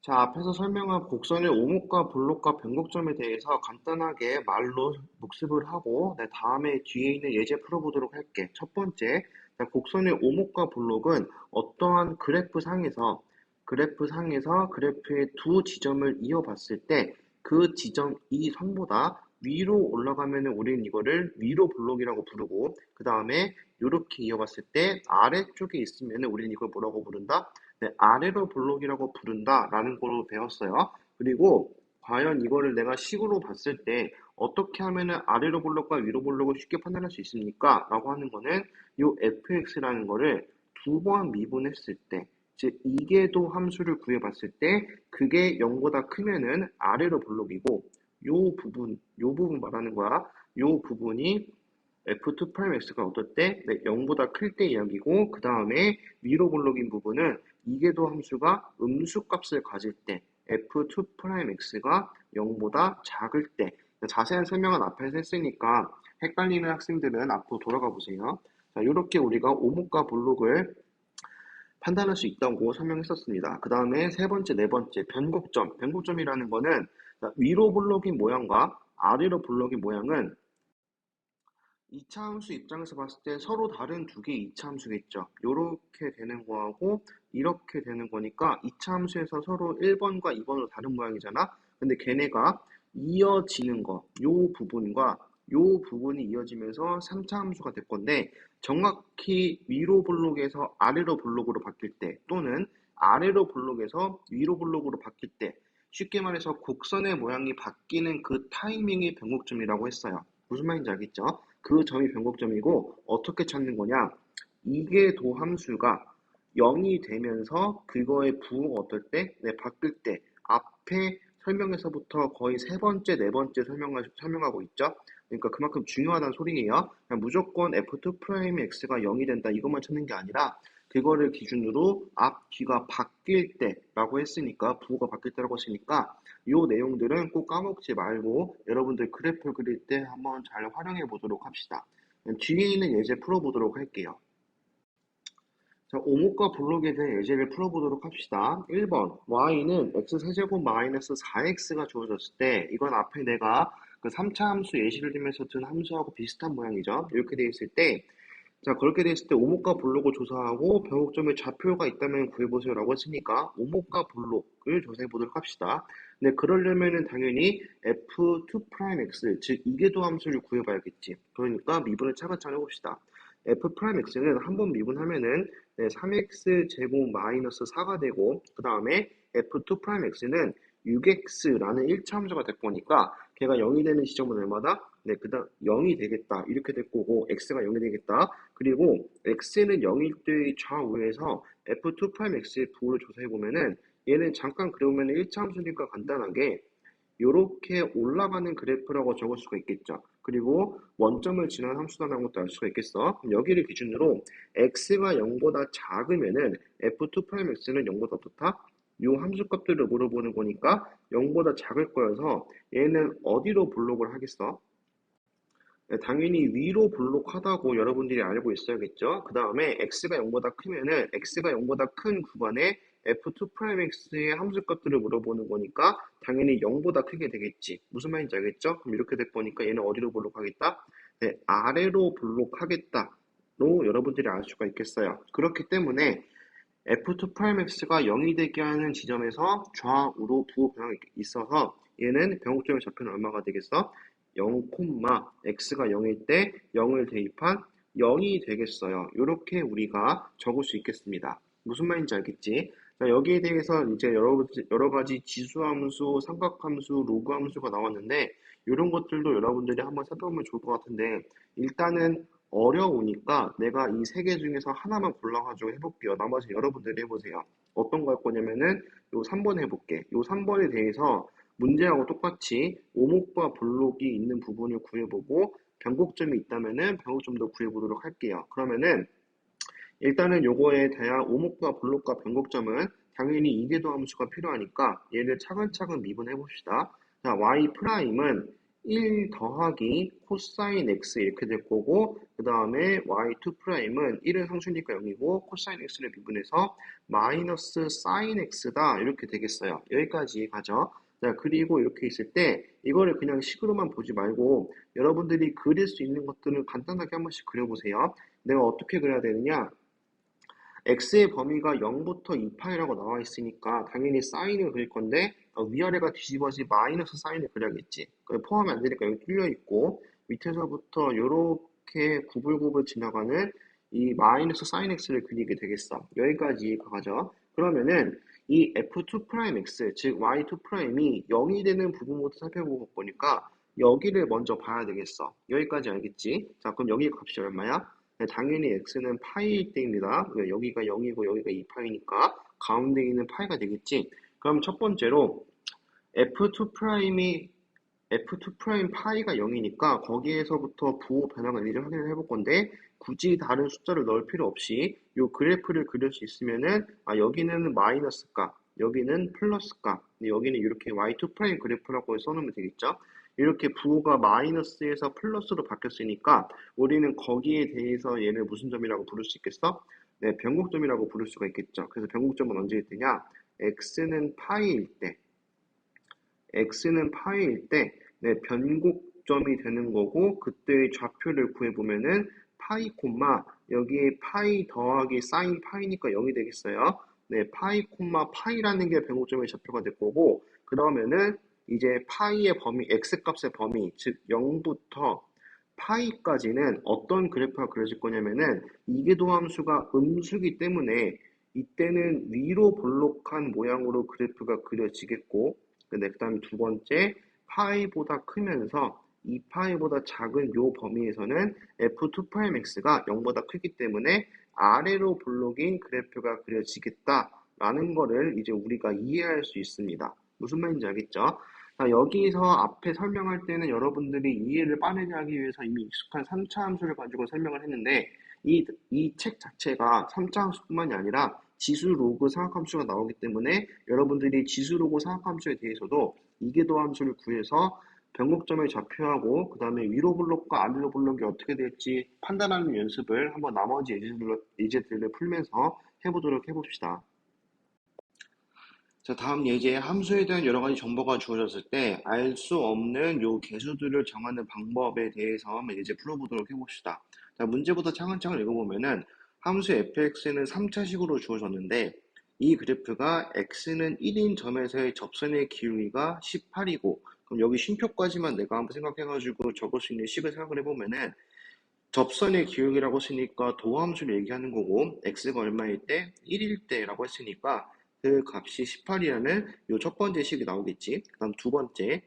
자, 앞에서 설명한 곡선의 오목과 볼록과 변곡점에 대해서 간단하게 말로 복습을 하고 다음에 뒤에 있는 예제 풀어보도록 할게. 첫 번째, 자, 곡선의 오목과 볼록은 어떠한 그래프상에서 그래프의 두 지점을 이어봤을 때 그 지점 이 선보다 위로 올라가면 우리는 이거를 위로 볼록이라고 부르고 그 다음에 이렇게 이어봤을 때 아래쪽에 있으면 우리는 이걸 뭐라고 부른다? 네, 아래로 볼록이라고 부른다라는 걸로 배웠어요. 그리고 과연 이거를 내가 식으로 봤을 때 어떻게 하면은 아래로 볼록과 위로 볼록을 쉽게 판단할 수 있습니까? 라고 하는 거는 이 fx라는 거를 두 번 미분했을 때, 즉 이계도 함수를 구해봤을 때 그게 0보다 크면은 아래로 볼록이고 요 부분 말하는 거야. 요 부분이 f2'x가 어떨 때? 네, 0보다 클 때 이야기고 그 다음에 위로 볼록인 부분은 이계도 함수가 음수값을 가질 때 f2'x가 0보다 작을 때 자세한 설명은 앞에서 했으니까 헷갈리는 학생들은 앞으로 돌아가 보세요. 자, 이렇게 우리가 오목과 볼록을 판단할 수 있다고 설명했었습니다. 그 다음에 세 번째, 네 번째, 변곡점. 변곡점이라는 거는 위로 볼록인 모양과 아래로 볼록인 모양은 2차 함수 입장에서 봤을 때 서로 다른 두 개의 2차 함수겠죠. 요렇게 되는 거하고 이렇게 되는 거니까 2차 함수에서 서로 1번과 2번으로 다른 모양이잖아. 근데 걔네가 이어지는 거, 요 부분과 요 부분이 이어지면서 3차 함수가 될 건데 정확히 위로 볼록에서 아래로 볼록으로 바뀔 때 또는 아래로 볼록에서 위로 볼록으로 바뀔 때 쉽게 말해서 곡선의 모양이 바뀌는 그 타이밍이 변곡점이라고 했어요. 무슨 말인지 알겠죠? 그 점이 변곡점이고 어떻게 찾는 거냐? 이계도 함수가 0이 되면서 그거의 부호가 어떨 때? 네, 바뀔 때 앞에 설명에서부터 거의 세 번째, 네 번째 설명하고 있죠? 그러니까 그만큼 중요하다는 소리예요. 그냥 무조건 f2'x가 0이 된다 이것만 찾는 게 아니라 그거를 기준으로 앞, 뒤가 바뀔 때라고 했으니까 부호가 바뀔 때라고 했으니까 이 내용들은 꼭 까먹지 말고 여러분들 그래프 그릴 때 한번 잘 활용해 보도록 합시다. 뒤에 있는 예제 풀어보도록 할게요. 자, 오목과 볼록에 대한 예제를 풀어보도록 합시다. 1번 y는 x세제곱 마이너스 4x가 주어졌을 때 이건 앞에 내가 그 3차 함수 예시를 들면서 든 함수하고 비슷한 모양이죠. 이렇게 되어 있을 때 자, 그렇게 됐을 때 오목과 볼록을 조사하고 변곡점의 좌표가 있다면 구해보세요 라고 했으니까 오목과 볼록을 조사해 보도록 합시다. 근데 그러려면은 당연히 f2'x 즉 이계도 함수를 구해봐야겠지. 그러니까 미분을 차근차근 해봅시다. f'x는 한 번 미분하면은 3x 제곱 마이너스 4가 되고 그 다음에 f2'x는 6x라는 1차 함수가 될 거니까 걔가 0이 되는 지점은 얼마다? 네, 그다음 0이 되겠다. 이렇게 될 거고 x가 0이 되겠다. 그리고 x는 0일 때 좌우에서 f2'x의 부호를 조사해 보면은 얘는 잠깐 그려보면 1차 함수니까 간단하게 요렇게 올라가는 그래프라고 적을 수가 있겠죠. 그리고 원점을 지나는 함수다라는 것도 알 수가 있겠어. 그럼 여기를 기준으로 x가 0보다 작으면은 f2'x는 0보다 어떻다? 요 함수 값들을 물어보는 거니까 0보다 작을 거여서 얘는 어디로 블록을 하겠어? 네, 당연히 위로 블록하다고 여러분들이 알고 있어야겠죠. 그 다음에 x가 0보다 크면은 x가 0보다 큰 구간에 f2'x의 함수값들을 물어보는 거니까 당연히 0보다 크게 되겠지. 무슨 말인지 알겠죠? 그럼 이렇게 될 거니까 얘는 어디로 블록하겠다? 네, 아래로 블록하겠다로 여러분들이 알 수가 있겠어요. 그렇기 때문에 f2'x가 0이 되게 하는 지점에서 좌우로 부호 변화가 있어서 얘는 변곡점의 좌표는 얼마가 되겠어? 0, x가 0일 때 0을 대입한 0이 되겠어요. 이렇게 우리가 적을 수 있겠습니다. 무슨 말인지 알겠지? 자, 여기에 대해서 이제 여러 가지 지수함수, 삼각함수, 로그함수가 나왔는데 이런 것들도 여러분들이 한번 살펴보면 좋을 것 같은데 일단은 어려우니까 내가 이 세 개 중에서 하나만 골라가지고 해볼게요. 나머지 여러분들이 해보세요. 어떤 거 할 거냐면은 요 3번 해볼게. 요 3번에 대해서 문제하고 똑같이 오목과 블록이 있는 부분을 구해보고 변곡점이 있다면은 변곡점도 구해보도록 할게요. 그러면은 일단은 요거에 대한 오목과 블록과 변곡점은 당연히 이계도 함수가 필요하니까 얘를 차근차근 미분해 봅시다. 자, y 프라임은 1 더하기 코사인 x 이렇게 될 거고 그 다음에 y2 프라임은 1은 상수니까 0이고 코사인 x를 미분해서 마이너스 사인 x다 이렇게 되겠어요. 여기까지 가죠. 자, 그리고 이렇게 있을 때 이거를 그냥 식으로만 보지 말고 여러분들이 그릴 수 있는 것들을 간단하게 한 번씩 그려보세요. 내가 어떻게 그려야 되느냐? x의 범위가 0부터 2파이라고 나와 있으니까 당연히 사인을 그릴 건데 위아래가 뒤집어지 마이너스 사인을 그려야겠지. 포함이 안 되니까 여기 뚫려 있고 밑에서부터 이렇게 구불구불 지나가는 이 마이너스 사인 x를 그리게 되겠어. 여기까지 가죠. 그러면은 이 f2'x 즉 y2'이 0이 되는 부분부터 살펴보고 보니까 여기를 먼저 봐야 되겠어. 여기까지 알겠지? 자, 그럼 여기 값이 얼마야? 네, 당연히 x는 파이일 때입니다. 여기가 0이고 여기가 2파이니까 가운데 있는 파이가 되겠지. 그럼 첫 번째로 f2'이 f2' 파이가 0이니까 거기에서부터 부호 변화가 있는지 확인을 해볼 건데 굳이 다른 숫자를 넣을 필요 없이 이 그래프를 그릴 수 있으면은 여기는 마이너스값, 여기는 플러스값, 여기는 이렇게 y2' 그래프라고 써놓으면 되겠죠. 이렇게 부호가 마이너스에서 플러스로 바뀌었으니까 우리는 거기에 대해서 얘를 무슨 점이라고 부를 수 있겠어? 네, 변곡점이라고 부를 수가 있겠죠. 그래서 변곡점은 언제일 때냐? x는 파이일 때 x는 파이일 때 네, 변곡점이 되는 거고 그때의 좌표를 구해보면은 파이 콤마 여기에 파이 더하기 사인 파이니까 0이 되겠어요. 네, 파이 콤마 파이라는 게 변곡점의 좌표가 될 거고 그 다음에는 이제 파이의 범위, x값의 범위 즉 0부터 파이까지는 어떤 그래프가 그려질 거냐면은 이계도함수가 음수기 때문에 이때는 위로 볼록한 모양으로 그래프가 그려지겠고 그 다음에 두 번째 파이보다 크면서 2파이보다 작은 요 범위에서는 f2'x가 0보다 크기 때문에 아래로 볼록인 그래프가 그려지겠다라는 거를 이제 우리가 이해할 수 있습니다. 무슨 말인지 알겠죠? 자, 여기서 앞에 설명할 때는 여러분들이 이해를 빠르게 하기 위해서 이미 익숙한 3차 함수를 가지고 설명을 했는데 이 책 자체가 3차 함수뿐만이 아니라 지수 로그 사각함수가 나오기 때문에 여러분들이 지수 로그 사각함수에 대해서도 이계도 함수를 구해서 변곡점을 좌표하고 그 다음에 위로 블록과 아래로 블록이 어떻게 될지 판단하는 연습을 한번 나머지 예제들을 풀면서 해보도록 해봅시다. 자, 다음 예제에 함수에 대한 여러 가지 정보가 주어졌을 때 알 수 없는 요 개수들을 정하는 방법에 대해서 한번 예제 풀어보도록 해봅시다. 자, 문제부터 차근차근 읽어보면은 함수 fx는 3차식으로 주어졌는데 이 그래프가 x는 1인 점에서의 접선의 기울기가 18이고 그럼 여기 쉼표까지만 내가 한번 생각해가지고 적을 수 있는 식을 생각을 해보면은 접선의 기울기라고 했으니까 도함수를 얘기하는 거고 x가 얼마일 때? 1일 때라고 했으니까 그 값이 18이라는 요 첫 번째 식이 나오겠지. 그 다음 두 번째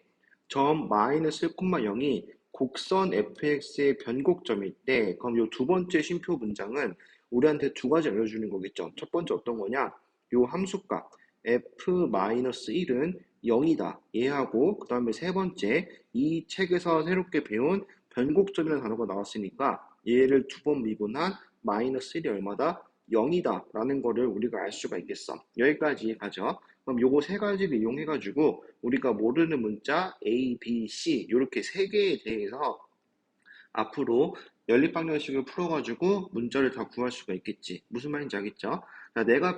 점 마이너스 1,0이 곡선 fx의 변곡점일 때, 그럼 요 두 번째 쉼표 문장은 우리한테 두 가지 알려주는 거겠죠. 첫 번째 어떤 거냐? 요 함수값 f-1은 0이다. 얘하고 그 다음에 세 번째 이 책에서 새롭게 배운 변곡점이라는 단어가 나왔으니까 얘를 두 번 미분한 -1이 얼마다? 0이다 라는 거를 우리가 알 수가 있겠어. 여기까지 가죠. 그럼 요거 세 가지를 이용해 가지고 우리가 모르는 문자 A, B, C 이렇게 세 개에 대해서 앞으로 연립방정식을 풀어가지고 문자를 다 구할 수가 있겠지. 무슨 말인지 알겠죠? 자, 내가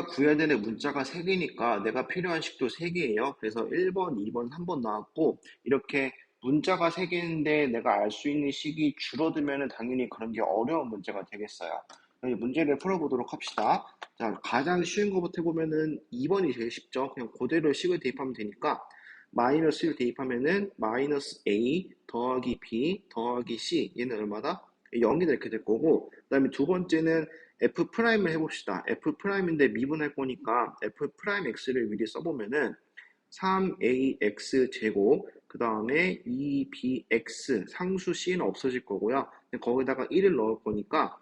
구해야 되는 문자가 3개니까 내가 필요한 식도 3개예요. 그래서 1번, 2번, 3번 나왔고 이렇게 문자가 3개인데 내가 알 수 있는 식이 줄어들면 당연히 그런 게 어려운 문제가 되겠어요. 문제를 풀어보도록 합시다. 자, 가장 쉬운 것부터 해보면은 2번이 제일 쉽죠. 그냥 그대로 식을 대입하면 되니까 마이너스를 대입하면은 마이너스 A 더하기 B 더하기 C 얘는 얼마다? 0이 이렇게 될 거고 그 다음에 두 번째는 F'을 해봅시다. F'인데 미분할 거니까 F'X를 미리 써보면은 3AX 제곱 그 다음에 2BX 상수 C는 없어질 거고요. 거기다가 1을 넣을 거니까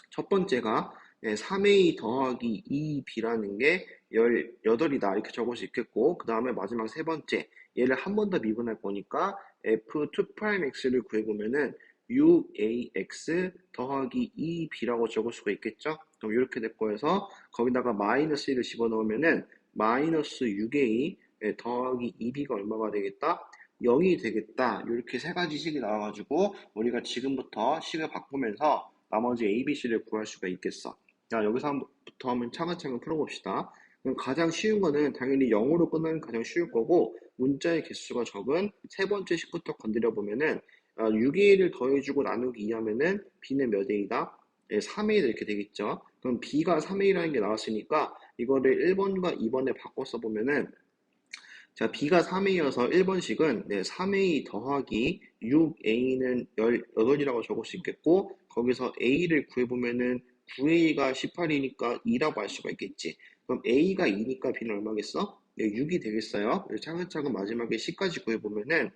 첫 번째가 3A 더하기 2B라는 게 18이다 이렇게 적을 수 있겠고 그 다음에 마지막 세 번째 얘를 한 번 더 미분할 거니까 F2'X를 구해보면은 6AX 더하기 2B라고 적을 수가 있겠죠? 그럼 이렇게 될 거여서 거기다가 마이너스 1을 집어넣으면은 마이너스 6A 더하기 2B가 얼마가 되겠다? 0이 되겠다. 이렇게 세 가지 식이 나와가지고 우리가 지금부터 식을 바꾸면서 나머지 A, B, C를 구할 수가 있겠어. 자, 여기서부터 한번 차근차근 풀어봅시다. 그럼 가장 쉬운 거는 당연히 0으로 끝나는 가장 쉬울 거고 문자의 개수가 적은 세 번째 식부터 건드려 보면은 6A를 더해주고 나누기 2하면은 B는 몇 A다? 3A 이렇게 되겠죠. 그럼 B가 3A라는 게 나왔으니까 이거를 1번과 2번에 바꿔 써보면은 자, B가 3A여서 1번식은 3A 더하기 6A는 18이라고 적을 수 있겠고 거기서 A를 구해보면은 9A가 18이니까 2라고 할 수가 있겠지. 그럼 A가 2니까 B는 얼마겠어? 6이 되겠어요. 차근차근 마지막에 C까지 구해보면은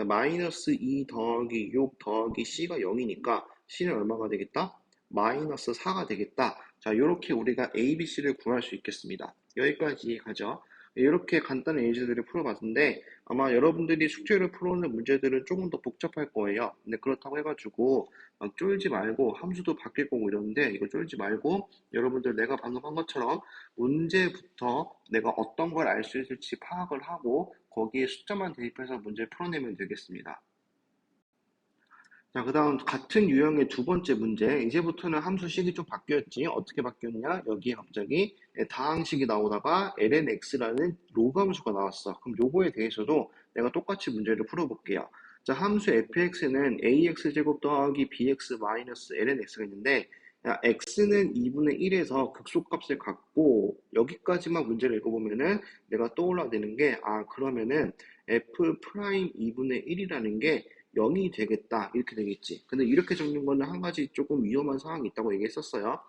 마이너스 2 더하기 6 더하기 C가 0이니까 C는 얼마가 되겠다? 마이너스 4가 되겠다. 자, 이렇게 우리가 A, B, C를 구할 수 있겠습니다. 여기까지 가죠. 이렇게 간단한 예제들을 풀어봤는데 아마 여러분들이 숙제를 풀어오는 문제들은 조금 더 복잡할 거예요. 근데 그렇다고 해가지고 막 쫄지 말고 함수도 바뀔 거고 이러는데 이거 쫄지 말고 여러분들 내가 방금 한 것처럼 문제부터 내가 어떤 걸 알 수 있을지 파악을 하고 거기에 숫자만 대입해서 문제를 풀어내면 되겠습니다. 자, 그 다음 같은 유형의 두 번째 문제. 이제부터는 함수식이 좀 바뀌었지. 어떻게 바뀌었냐? 여기에 갑자기 다항식이 나오다가 lnx라는 로그 함수가 나왔어. 그럼 요거에 대해서도 내가 똑같이 문제를 풀어볼게요. 자, 함수 fx는 ax제곱 더하기 bx 마이너스 lnx가 있는데 야, x는 2분의 1에서 극소값을 갖고 여기까지만 문제를 읽어보면은 내가 떠올라내는 게 그러면은 f 프라임 2분의 1이라는 게 0이 되겠다 이렇게 되겠지. 근데 이렇게 적는 거는 한 가지 조금 위험한 상황이 있다고 얘기했었어요.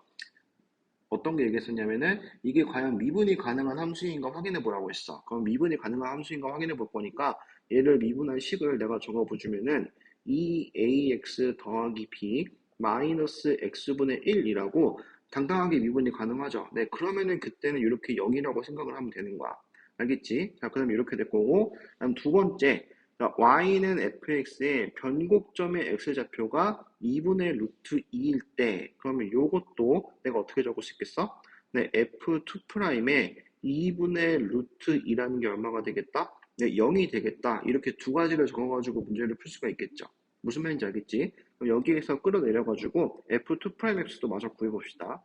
어떤 게 얘기했었냐면은 이게 과연 미분이 가능한 함수인가 확인해 보라고 했어. 그럼 미분이 가능한 함수인가 확인해 볼 거니까 얘를 미분한 식을 내가 적어 보주면은 2ax 더하기 b 마이너스 x분의 1이라고 당당하게 미분이 가능하죠. 네, 그러면은 그때는 이렇게 0이라고 생각을 하면 되는 거야. 알겠지? 자, 그럼 이렇게 될 거고, 그다음 두 번째, 자, y는 fx의 변곡점의 x좌표가 2분의 루트 2일 때 그러면 요것도 내가 어떻게 적을 수 있겠어? 네, f2'의 2분의 루트 2라는 게 얼마가 되겠다? 네, 0이 되겠다. 이렇게 두 가지를 적어가지고 문제를 풀 수가 있겠죠. 무슨 말인지 알겠지? 그럼 여기에서 끌어내려가지고 f2'x도 마저 구해봅시다.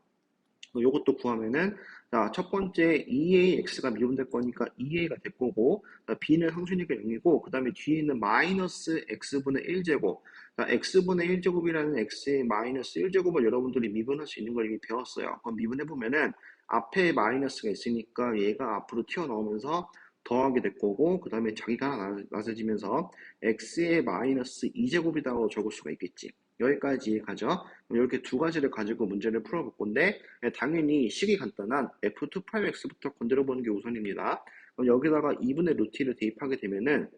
요것도 구하면은 자, 첫 번째 2ax가 미분될 거니까 2a가 될 거고 b는 상수니까 0이고 그 다음에 뒤에 있는 마이너스 x분의 1제곱 x분의 1제곱이라는 x의 마이너스 1제곱을 여러분들이 미분할 수 있는 걸 이미 배웠어요. 그럼 미분해보면은 앞에 마이너스가 있으니까 얘가 앞으로 튀어나오면서 더하게 될 거고 그 다음에 자기가 하나 나눠지면서 x의 마이너스 2제곱이라고 적을 수가 있겠지. 여기까지 가죠. 이렇게 두 가지를 가지고 문제를 풀어볼 건데 당연히 식이 간단한 f2'x부터 건드려 보는 게 우선입니다. 그럼 여기다가 2분의 루트를 대입하게 되면은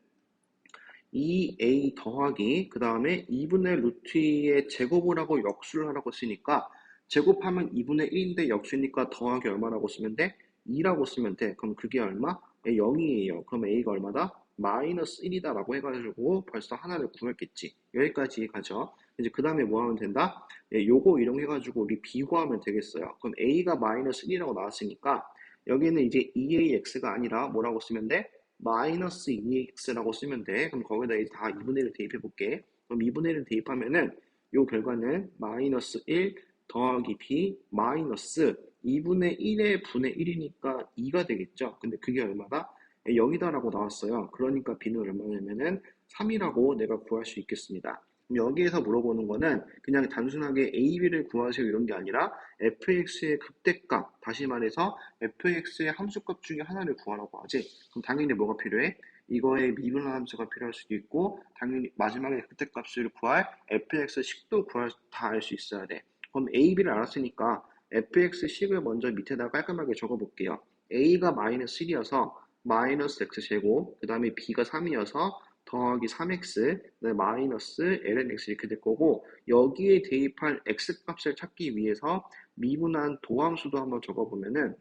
2a 더하기 그 다음에 2분의 루트 2의 제곱을 하고 역수를 하라고 쓰니까 제곱하면 2분의 1인데 역수니까 더하기 얼마라고 쓰면 돼? 2라고 쓰면 돼. 그럼 그게 얼마? 0이에요. 그럼 a가 얼마다? 마이너스 1이다 라고 해가지고 벌써 하나를 구했겠지. 여기까지 가죠. 이제 그 다음에 뭐 하면 된다? 요거 이용해가지고 우리 비교하면 되겠어요. 그럼 a가 마이너스 1이라고 나왔으니까 여기는 이제 2ax가 아니라 뭐라고 쓰면 돼? 마이너스 2x라고 쓰면 돼. 그럼 거기다 이제 다 2분의 1을 대입해 볼게. 그럼 2분의 1을 대입하면은 요 결과는 마이너스 1 더하기 b 마이너스 2분의 1의 분의 1이니까 2가 되겠죠. 근데 그게 얼마다? 0이다라고 나왔어요. 그러니까 b는 얼마냐면은 3이라고 내가 구할 수 있겠습니다. 그럼 여기에서 물어보는 거는 그냥 단순하게 a, b를 구하세요 이런 게 아니라 fx의 극대값, 다시 말해서 fx의 함수값 중에 하나를 구하라고 하지. 그럼 당연히 뭐가 필요해? 이거의 미분 함수가 필요할 수도 있고 당연히 마지막에 극대값을 구할 fx식도 구할 다 알 수 있어야 돼. 그럼 a, b를 알았으니까 fx식을 먼저 밑에다 깔끔하게 적어볼게요. a가 마이너스 1이어서 마이너스 x제곱, 그 다음에 b가 3이어서 더하기 3x, 마이너스 ln x 이렇게 될 거고 여기에 대입할 x값을 찾기 위해서 미분한 도함수도 한번 적어보면은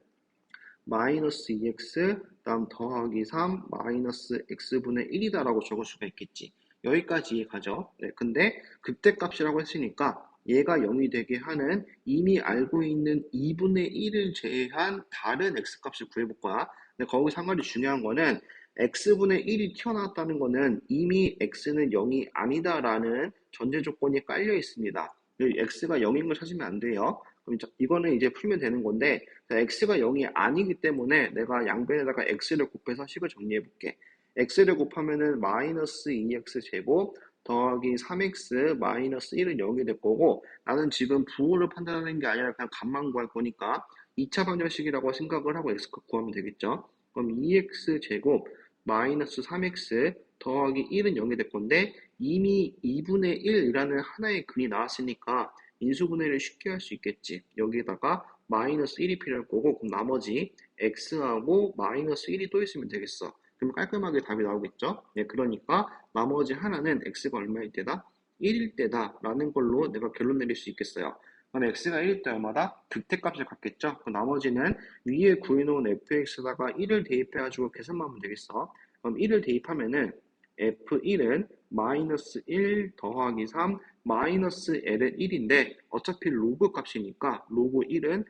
마이너스 2x 다음 더하기 3 마이너스 x분의 1이다라고 적을 수가 있겠지. 여기까지 가죠. 네, 근데 극대값이라고 했으니까 얘가 0이 되게 하는 이미 알고 있는 2분의 1을 제외한 다른 x값을 구해볼 거야. 근데 거기 상관이 중요한 거는 x분의 1이 튀어나왔다는 거는 이미 x는 0이 아니다라는 전제 조건이 깔려 있습니다. x가 0인 걸 찾으면 안 돼요. 그럼 이거는 이제 풀면 되는 건데 x가 0이 아니기 때문에 내가 양변에다가 x를 곱해서 식을 정리해 볼게. x를 곱하면은 마이너스 2x 제곱 더하기 3x 마이너스 1은 0이 될 거고 나는 지금 부호를 판단하는 게 아니라 그냥 값만 구할 거니까 2차 방정식이라고 생각을 하고 x값 구하면 되겠죠. 그럼 2x 제곱 마이너스 3x 더하기 1은 0이 될 건데 이미 2분의 1이라는 하나의 근이 나왔으니까 인수분해를 쉽게 할 수 있겠지. 여기에다가 마이너스 1이 필요할 거고 그럼 나머지 x하고 마이너스 1이 또 있으면 되겠어. 그럼 깔끔하게 답이 나오겠죠? 네, 그러니까 나머지 하나는 x가 얼마일 때다? 1일 때다 라는 걸로 내가 결론 내릴 수 있겠어요. 그럼 x가 1일 때 얼마다? 극대값을 갖겠죠? 그럼 나머지는 위에 구해놓은 fx에다가 1을 대입해가지고 계산만 하면 되겠어. 그럼 1을 대입하면은 f1은 마이너스 1 더하기 3 마이너스 l은 1인데 어차피 로그 값이니까 로그 1은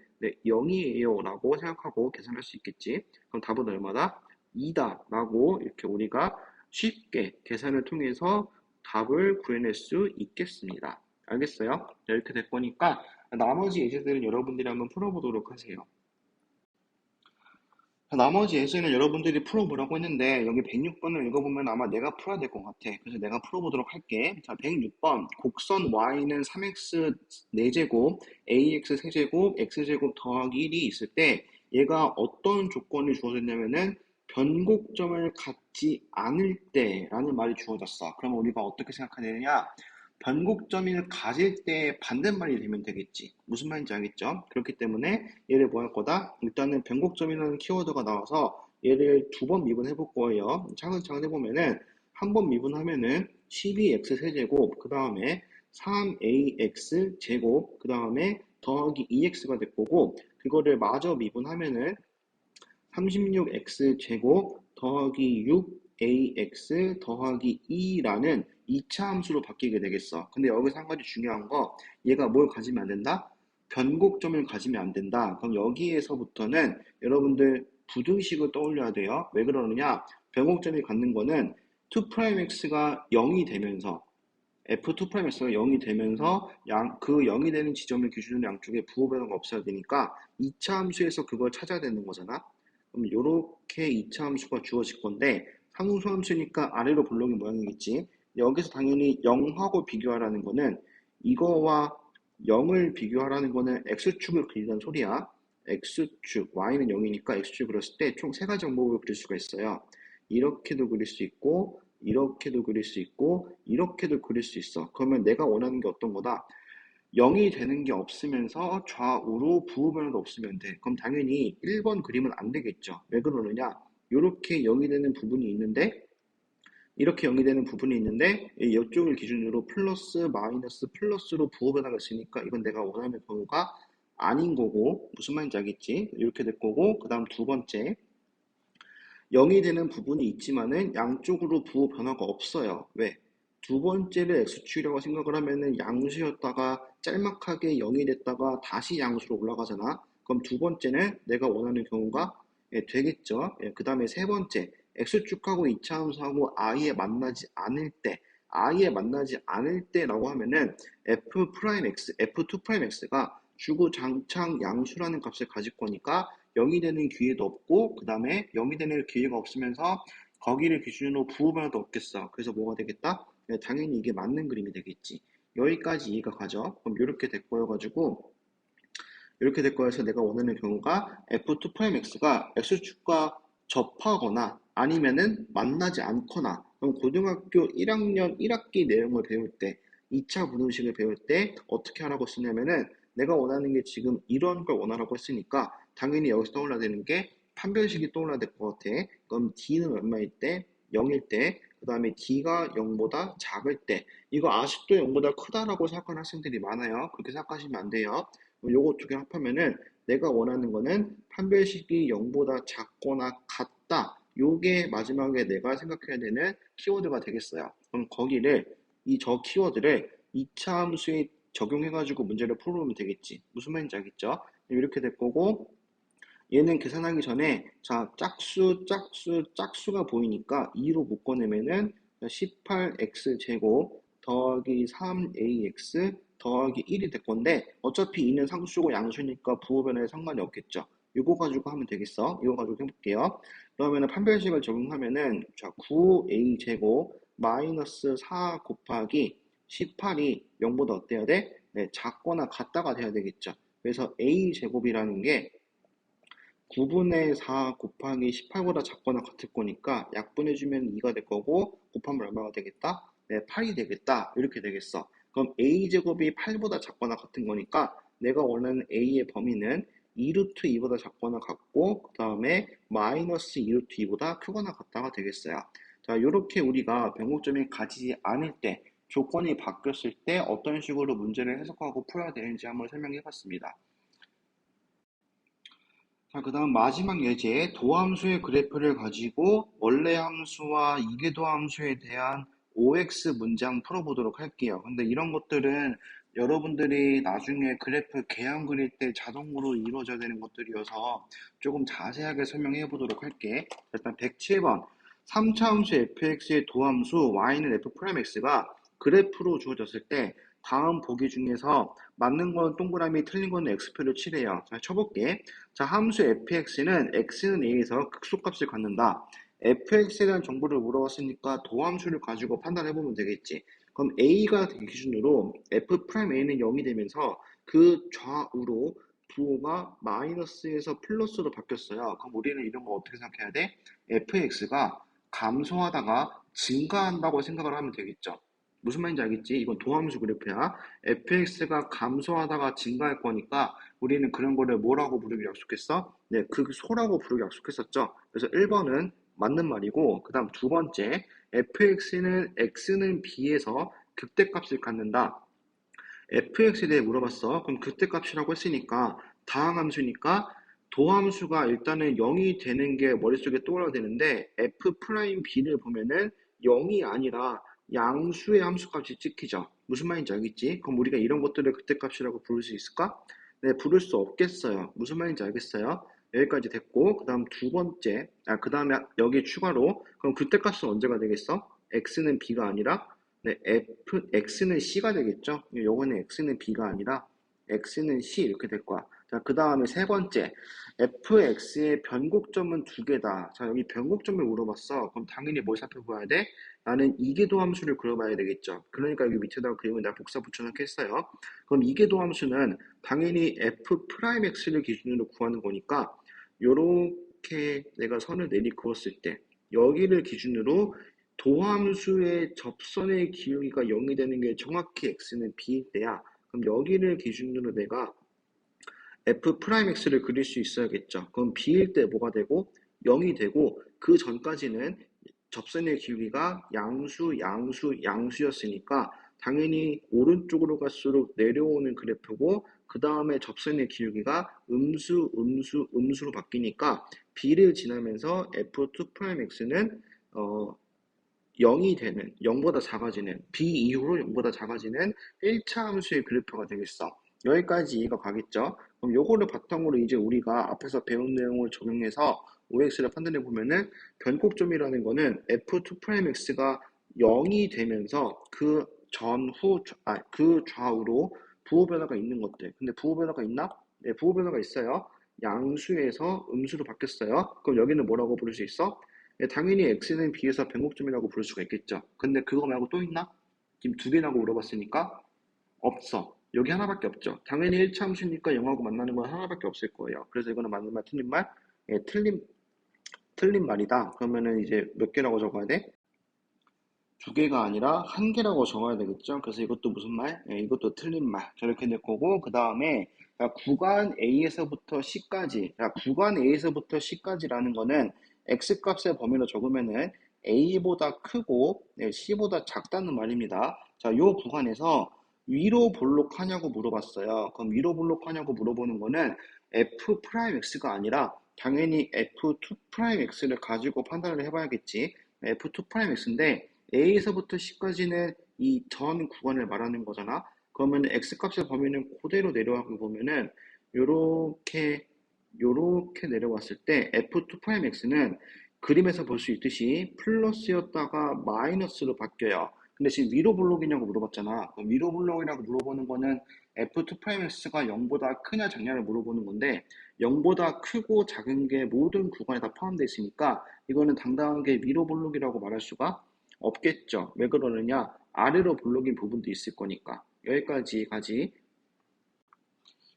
0이에요 라고 생각하고 계산할 수 있겠지. 그럼 답은 얼마다? 2다 라고 이렇게 우리가 쉽게 계산을 통해서 답을 구해낼 수 있겠습니다. 알겠어요? 이렇게 될 거니까 나머지 예제들은 여러분들이 한번 풀어보도록 하세요. 나머지 예제는 여러분들이 풀어보라고 했는데 여기 106번을 읽어보면 아마 내가 풀어야 될 것 같아. 그래서 내가 풀어보도록 할게. 자, 106번 곡선 y는 3x 4제곱 ax 세제곱 x제곱 더하기 1이 있을 때 얘가 어떤 조건이 주어졌냐면은 변곡점을 갖지 않을 때라는 말이 주어졌어. 그러면 우리가 어떻게 생각하느냐? 변곡점을 가질 때 반대말이 되면 되겠지. 무슨 말인지 알겠죠? 그렇기 때문에 얘를 뭐 할 거다? 일단은 변곡점이라는 키워드가 나와서 얘를 두 번 미분해 볼 거예요. 차근차근 해보면은 한 번 미분하면은 12x 세제곱 그 다음에 3ax 제곱 그 다음에 더하기 2x가 될 거고 그거를 마저 미분하면은 36x 제곱 더하기 6ax 더하기 2라는 2차 함수로 바뀌게 되겠어. 근데 여기서 한 가지 중요한 거 얘가 뭘 가지면 안 된다? 변곡점을 가지면 안 된다. 그럼 여기에서부터는 여러분들 부등식을 떠올려야 돼요. 왜 그러느냐? 변곡점이 갖는 거는 2'x가 0이 되면서 F2'X가 0이 되면서 그 0이 되는 지점을 기준으로 양쪽에 부호 변화가 없어야 되니까 2차 함수에서 그걸 찾아야 되는 거잖아. 그럼 요렇게 2차 함수가 주어질 건데 상수 함수니까 아래로 볼록이 모양이겠지. 여기서 당연히 0하고 비교하라는 거는 이거와 0을 비교하라는 거는 x축을 그리는 소리야. x축, y는 0이니까 x축 그렸을 때 총 세 가지 방법을 그릴 수가 있어요. 이렇게도 그릴 수 있고 이렇게도 그릴 수 있고 이렇게도 그릴 수 있어. 그러면 내가 원하는 게 어떤 거다? 0이 되는 게 없으면서 좌우로 부호 변화도 없으면 돼. 그럼 당연히 1번 그림은 안 되겠죠. 왜 그러느냐? 이렇게 0이 되는 부분이 있는데 이렇게 0이 되는 부분이 있는데 이쪽을 기준으로 플러스 마이너스 플러스로 부호 변화가 있으니까 이건 내가 원하는 경우가 아닌 거고 무슨 말인지 알겠지? 이렇게 될 거고 그 다음 두 번째 0이 되는 부분이 있지만은 양쪽으로 부호 변화가 없어요. 왜? 두 번째를 x축이라고 생각을 하면은 양수였다가 짤막하게 0이 됐다가 다시 양수로 올라가잖아. 그럼 두 번째는 내가 원하는 경우가 되겠죠. 그 다음에 세 번째 x축하고 이차 함수하고 아예 만나지 않을 때 아예 만나지 않을 때라고 하면은 f'(x), f2'x가 주구장창 양수라는 값을 가질 거니까 0이 되는 기회도 없고 그 다음에 0이 되는 기회가 없으면서 거기를 기준으로 부호 변화도 없겠어. 그래서 뭐가 되겠다? 당연히 이게 맞는 그림이 되겠지. 여기까지 이해가 가죠? 그럼 이렇게 될 거여가지고 이렇게 될 거여서 내가 원하는 경우가 f2'x가 x축과 접하거나 아니면은 만나지 않거나 그럼 고등학교 1학년 1학기 내용을 배울 때 2차 분음식을 배울 때 어떻게 하라고 쓰냐면은 내가 원하는 게 지금 이런 걸 원하라고 했으니까 당연히 여기서 떠올라야 되는 게 판별식이 떠올라야 될 것 같아. 그럼 d는 얼마일 때? 0일 때, 그 다음에 d가 0보다 작을 때 이거 아직도 0보다 크다라고 생각하는 학생들이 많아요. 그렇게 생각하시면 안 돼요. 요거 두 개 합하면은 내가 원하는 거는 판별식이 0보다 작거나 같다. 요게 마지막에 내가 생각해야 되는 키워드가 되겠어요. 그럼 거기를 저 키워드를 2차 함수에 적용해가지고 문제를 풀어보면 되겠지. 무슨 말인지 알겠죠? 이렇게 될 거고 얘는 계산하기 전에 자 짝수가 보이니까 2로 묶어내면은 18x 제곱 더하기 3ax 더하기 1이 될 건데 어차피 2는 상수고 양수니까 부호 변화에 상관이 없겠죠. 이거 가지고 하면 되겠어. 이거 가지고 해볼게요. 그러면은 판별식을 적용하면은 자 9a 제곱 마이너스 4 곱하기 18이 0보다 어때야 돼? 네, 작거나 같다가 돼야 되겠죠. 그래서 a 제곱이라는 게 9분의 4 곱하기 18보다 작거나 같을 거니까 약분해주면 2가 될 거고 곱하면 얼마가 되겠다? 네, 8이 되겠다. 이렇게 되겠어. 그럼 a제곱이 8보다 작거나 같은 거니까 내가 원하는 a의 범위는 2루트 2보다 작거나 같고 그 다음에 마이너스 2루트 2보다 크거나 같다가 되겠어요. 자, 이렇게 우리가 변곡점이 가지지 않을 때 조건이 바뀌었을 때 어떤 식으로 문제를 해석하고 풀어야 되는지 한번 설명해 봤습니다. 자, 그 다음 마지막 예제, 도함수의 그래프를 가지고 원래 함수와 이계도 함수에 대한 OX 문장 풀어보도록 할게요. 근데 이런 것들은 여러분들이 나중에 그래프 개형 그릴 때 자동으로 이루어져야 되는 것들이어서 조금 자세하게 설명해 보도록 할게. 일단 107번, 3차 함수 fx의 도함수 y는 f'x가 그래프로 주어졌을 때 다음 보기 중에서 맞는 건 동그라미 틀린 건 x표를 칠해요. 자, 쳐볼게. 자, 함수 fx는 x는 a에서 극소값을 갖는다. fx에 대한 정보를 물어봤으니까 도함수를 가지고 판단해보면 되겠지. 그럼 a가 기준으로 f'a는 0이 되면서 그 좌우로 부호가 마이너스에서 플러스로 바뀌었어요. 그럼 우리는 이런 거 어떻게 생각해야 돼? fx가 감소하다가 증가한다고 생각을 하면 되겠죠. 무슨 말인지 알겠지? 이건 도함수 그래프야. fx가 감소하다가 증가할 거니까 우리는 그런 거를 뭐라고 부르기로 약속했어? 네, 극소라고 부르기로 약속했었죠. 그래서 1번은 맞는 말이고 그 다음 두 번째 fx는 x는 b에서 극대값을 갖는다. fx에 대해 물어봤어. 그럼 극대값이라고 했으니까 다항함수니까 도함수가 일단은 0이 되는 게 머릿속에 떠올라야 되는데 f'b를 보면은 0이 아니라 양수의 함수값이 찍히죠. 무슨 말인지 알겠지? 그럼 우리가 이런 것들을 극대값이라고 부를 수 있을까? 네, 부를 수 없겠어요. 무슨 말인지 알겠어요? 여기까지 됐고 그 다음 두 번째 그 다음에 여기 추가로 그럼 극대값은 언제가 되겠어? x는 b가 아니라 네, x는 c가 되겠죠? 요거는 x는 b가 아니라 x는 c 이렇게 될 거야. 자, 그 다음에 세 번째, fx의 변곡점은 두 개다. 자, 여기 변곡점을 물어봤어. 그럼 당연히 뭘 살펴봐야 돼? 나는 이계도 함수를 그려봐야 되겠죠. 그러니까 여기 밑에다가 그림을 내가 복사 붙여넣겠어요. 그럼 이계도 함수는 당연히 f'x를 기준으로 구하는 거니까 요렇게 내가 선을 내리그었을 때 여기를 기준으로 도함수의 접선의 기울기가 0이 되는 게 정확히 x는 b일 때야. 그럼 여기를 기준으로 내가 f'x를 그릴 수 있어야겠죠. 그럼 b일 때 뭐가 되고 0이 되고 그 전까지는 접선의 기울기가 양수였으니까 당연히 오른쪽으로 갈수록 내려오는 그래프고 그 다음에 접선의 기울기가 음수로 바뀌니까 b를 지나면서 f2'x는 0이 되는, 0보다 작아지는, b 이후로 0보다 작아지는 1차 함수의 그래프가 되겠어. 여기까지 이해가 가겠죠? 그럼 요거를 바탕으로 이제 우리가 앞에서 배운 내용을 적용해서 OX를 판단해 보면은 변곡점이라는 거는 f2'x가 0이 되면서 그 좌우로 부호 변화가 있는 것들. 근데 부호 변화가 있나? 네, 부호 변화가 있어요. 양수에서 음수로 바뀌었어요. 그럼 여기는 뭐라고 부를 수 있어? 네, 당연히 x는 b에서 변곡점이라고 부를 수가 있겠죠. 근데 그거 말고 또 있나? 지금 두 개라고 물어봤으니까 없어. 여기 하나밖에 없죠. 당연히 1차 함수니까 0하고 만나는 건 하나밖에 없을 거예요. 그래서 이거는 맞는 말, 틀린 말? 예, 틀린 말이다. 그러면은 이제 몇 개라고 적어야 돼? 두 개가 아니라 한 개라고 적어야 되겠죠. 그래서 이것도 무슨 말? 예, 이것도 틀린 말. 저렇게 될 거고, 그 다음에 구간 A에서부터 C까지, 구간 A에서부터 C까지라는 거는 X값의 범위로 적으면은 A보다 크고 C보다 작다는 말입니다. 자, 요 구간에서 위로 볼록하냐고 물어봤어요. 그럼 위로 볼록하냐고 물어보는 거는 F'X가 아니라 당연히 F2'X를 가지고 판단을 해봐야겠지. F2'X인데 A에서부터 C까지는 이 전 구간을 말하는 거잖아. 그러면 X값의 범위는 그대로 내려가고 보면은 요렇게 내려왔을 때 F2'X는 그림에서 볼 수 있듯이 플러스였다가 마이너스로 바뀌어요. 근데 지금 위로 블록이냐고 물어봤잖아. 그럼 위로 블록이라고 물어보는 거는 F2'X가 0보다 크냐 작냐를 물어보는 건데 0보다 크고 작은 게 모든 구간에 다 포함되어 있으니까 이거는 당당하게 위로 블록이라고 말할 수가 없겠죠. 왜 그러느냐? 아래로 블록인 부분도 있을 거니까. 여기까지 가지.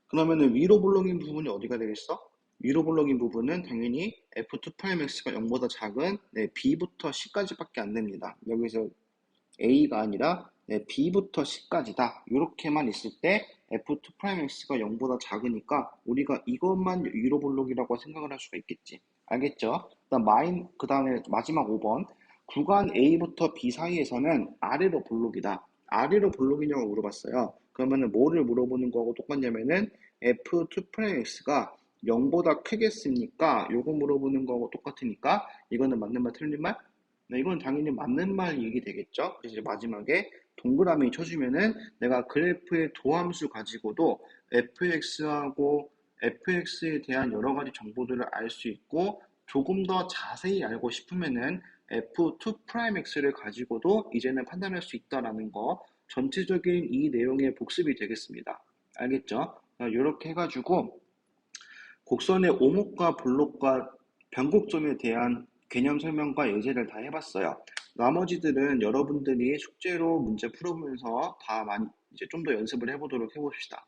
그러면은 위로 블록인 부분이 어디가 되겠어? 위로 블록인 부분은 당연히 F2'X가 0보다 작은 B부터 C까지밖에 안 됩니다. 여기서 A가 아니라 B부터 C까지다. 이렇게만 있을 때 F2'X가 0보다 작으니까 우리가 이것만 위로 블록이라고 생각을 할 수가 있겠지. 알겠죠? 그 다음에 마지막 5번. 구간 A부터 B 사이에서는 아래로 블록이다. 아래로 블록이냐고 물어봤어요. 그러면은 뭐를 물어보는 거하고 똑같냐면은 F2'X가 0보다 크겠습니까? 요거 물어보는 거하고 똑같으니까 이거는 맞는 말 틀린 말? 네, 이건 당연히 맞는 말 얘기 되겠죠. 그래서 이제 마지막에 동그라미 쳐주면은 내가 그래프의 도함수 가지고도 fx에 대한 여러 가지 정보들을 알 수 있고 조금 더 자세히 알고 싶으면은 f2'x를 가지고도 이제는 판단할 수 있다라는 거 전체적인 이 내용의 복습이 되겠습니다. 알겠죠? 이렇게 해가지고 곡선의 오목과 볼록과 변곡점에 대한 개념 설명과 예제를 다 해봤어요. 나머지들은 여러분들이 숙제로 문제 풀어보면서 다 많이 이제 좀 더 연습을 해보도록 해봅시다.